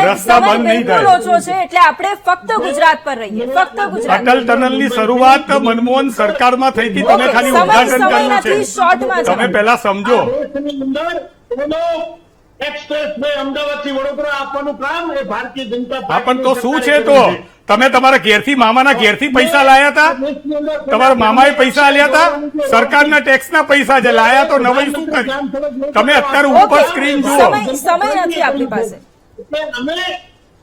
રસ્તા બંધ નહીં થાય. ઓછો છે એટલે આપણે ફક્ત ગુજરાત પર રહીએ, ફક્ત ગુજરાત. અટલ ટનલ ની શરૂઆત મનમોહન સરકારમાં થઈ હતી, તમે ખાલી ઉદ્ઘાટન કર્યું છે. તમે પહેલા સમજો. દેશની અંદર એક્સપ્રેસ વે અમદાવાદ થી વડોદરા આપવાનું કામ એ ભારતીય જનતા પાર્ટી. પણ તો શું છે? તો તમે તમારા ઘેરથી મામાના ઘેરથી પૈસા લાયા હતા? તમારા મામાએ પૈસા આલ્યા હતા? સરકારના ટેક્સના પૈસા જે લાયા તો નવાઈ શું કરી? તમે અત્યારે ઉપર સ્ક્રીન જુઓ. સમય નથી આપણી પાસે.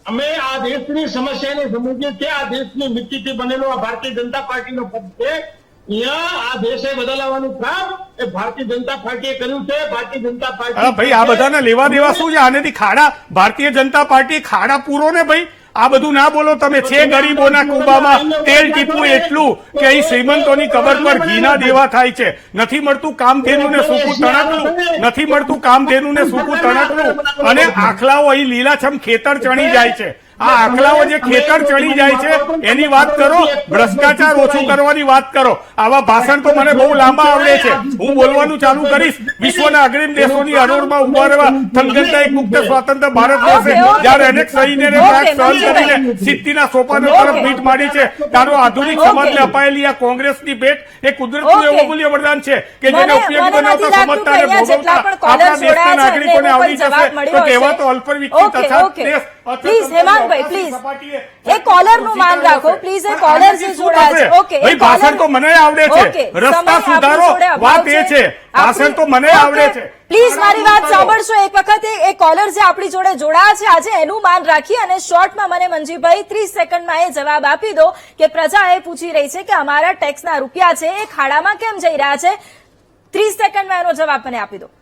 અમે આ દેશની સમસ્યાને સમજીએ કે આ દેશની મિટ્ટીથી બનેલો આ ભારતીય જનતા પાર્ટીનો પદ છે. અહીંયા આ દેશે બદલાવાનું કામ એ ભારતીય જનતા પાર્ટીએ કર્યું છે. ભારતીય જનતા પાર્ટી ભાઈ આ બધાને લેવા દેવા શું છે? આનેથી ખાડા ભારતીય જનતા પાર્ટી ખાડા પૂરો ને ભાઈ. આ બધું ના બોલો તમે. છે ગરીબોના કુબામાં તેલ ટીપું એટલું કે અહીં શ્રીમંતોની કબર પર ઘીના દેવા થાય છે. નથી મળતું કામધેનુને સૂકું તણકલું, નથી મળતું કામધેનુને સૂકું તણકલું અને આખલાઓ અહીં લીલાછમ ખેતર ચણી જાય છે. આ આંકલાઓ જે ખેતર ચડી જાય છે એની વાત કરો, ભ્રષ્ટાચાર ઓછું કરવાની વાત કરો. આવા ભાષણ તો મને બહુ લાંબા આવડે છે. હું બોલવાનું ચાલુ કરીશ. વિશ્વના અગ્રીમ દેશોની હરોળમાં ઉભા રહેવા થનગનતા એક મુક્ત સ્વતંત્ર ભારત દેશે જયારે અનેક સૈન્યને સહન કરીને સિદ્ધિના સોપાનો તરફ ભીટ માંડી છે, તારો આધુનિક સમાજને અપાયેલી આ કોંગ્રેસની ભેટ એ કુદરતનું એવું મૂલ્ય વરદાન છે કે જેને ઉપયોગી બનાવતા સમજતા અને ભોગવતા આપણા દેશના નાગરિકોને આવડી જશે તો કહેવા તો અલ્પ વિકસિત અછત દેશ. પ્લીઝ હેમાંગભાઈ, પ્લીઝ એ કોલર નું માન રાખો. પ્લીઝ એ કોલર જે જોડાયા છે. ઓકે, ભાઈ ભાષણ તો મને આવડે છે, રસ્તા સુધારો વાત એ છે, ભાષણ તો મને આવડે છે. પ્લીઝ મારી વાત સાંભળશો એક વખત. એ કોલર જે આપણી જોડે જોડાયા છે આજે એનું માન રાખી અને શોર્ટમાં મને મંજીભાઈ 30 સેકન્ડમાં એ જવાબ આપી દો કે પ્રજા એ પૂછી રહી છે કે અમારા ટેક્સના રૂપિયા છે એ ખાડામાં કેમ જઈ રહ્યા છે. 30 સેકન્ડમાં એનો જવાબ મને આપી દો.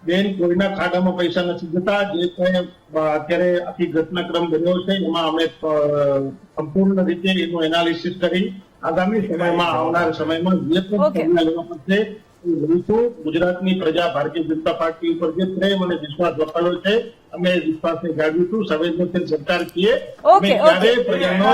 બેન, કોઈના ખાડામાં પૈસા નથી જતા. જે કંઈ અત્યારે આખી ઘટનાક્રમ બન્યો છે એમાં અમે સંપૂર્ણ રીતે એનું એનાલિસિસ કરી આગામી સમયમાં આવનાર સમયમાં જે પણ પગલાં લેવા પડશે એ લઈશું. ગુજરાતની પ્રજા ભારતીય જનતા પાર્ટી ઉપર જે પ્રેમ અને વિશ્વાસ દર્શાવ્યો છે અમે વિશ્વાસને જાળવીશું. સંવેદનશીલ સરકાર છીએ. ક્યારે પ્રજાનો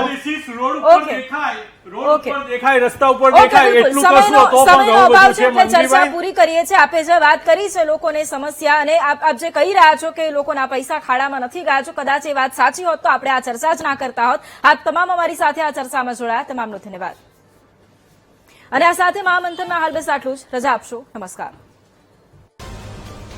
રોડ ઉપર દેખાય, રોડ ઉપર દેખાય, રસ્તા ઉપર દેખાય એટલું કરશો તો પણ સમયનો ઘણું અભાવ બધું છે છે. એટલે ચર્ચા મંજીભાઈ, પૂરી કરીએ છીએ. આપે જે વાત કરી છે લોકોને સમસ્યા અને આપ જે કહી રહ્યા છો કે લોકોના પૈસા ખાડામાં નથી ગયા છો, કદાચ એ વાત સાચી હોત તો આપણે આ ચર્ચા જ ના કરતા હોત. આપ તમામ અમારી સાથે આ ચર્ચામાં જોડાયા, તમામનો ધન્યવાદ. અને આ સાથે મહામંથનમાં હાલ બસ આટલું જ. રજા આપશો. નમસ્કાર.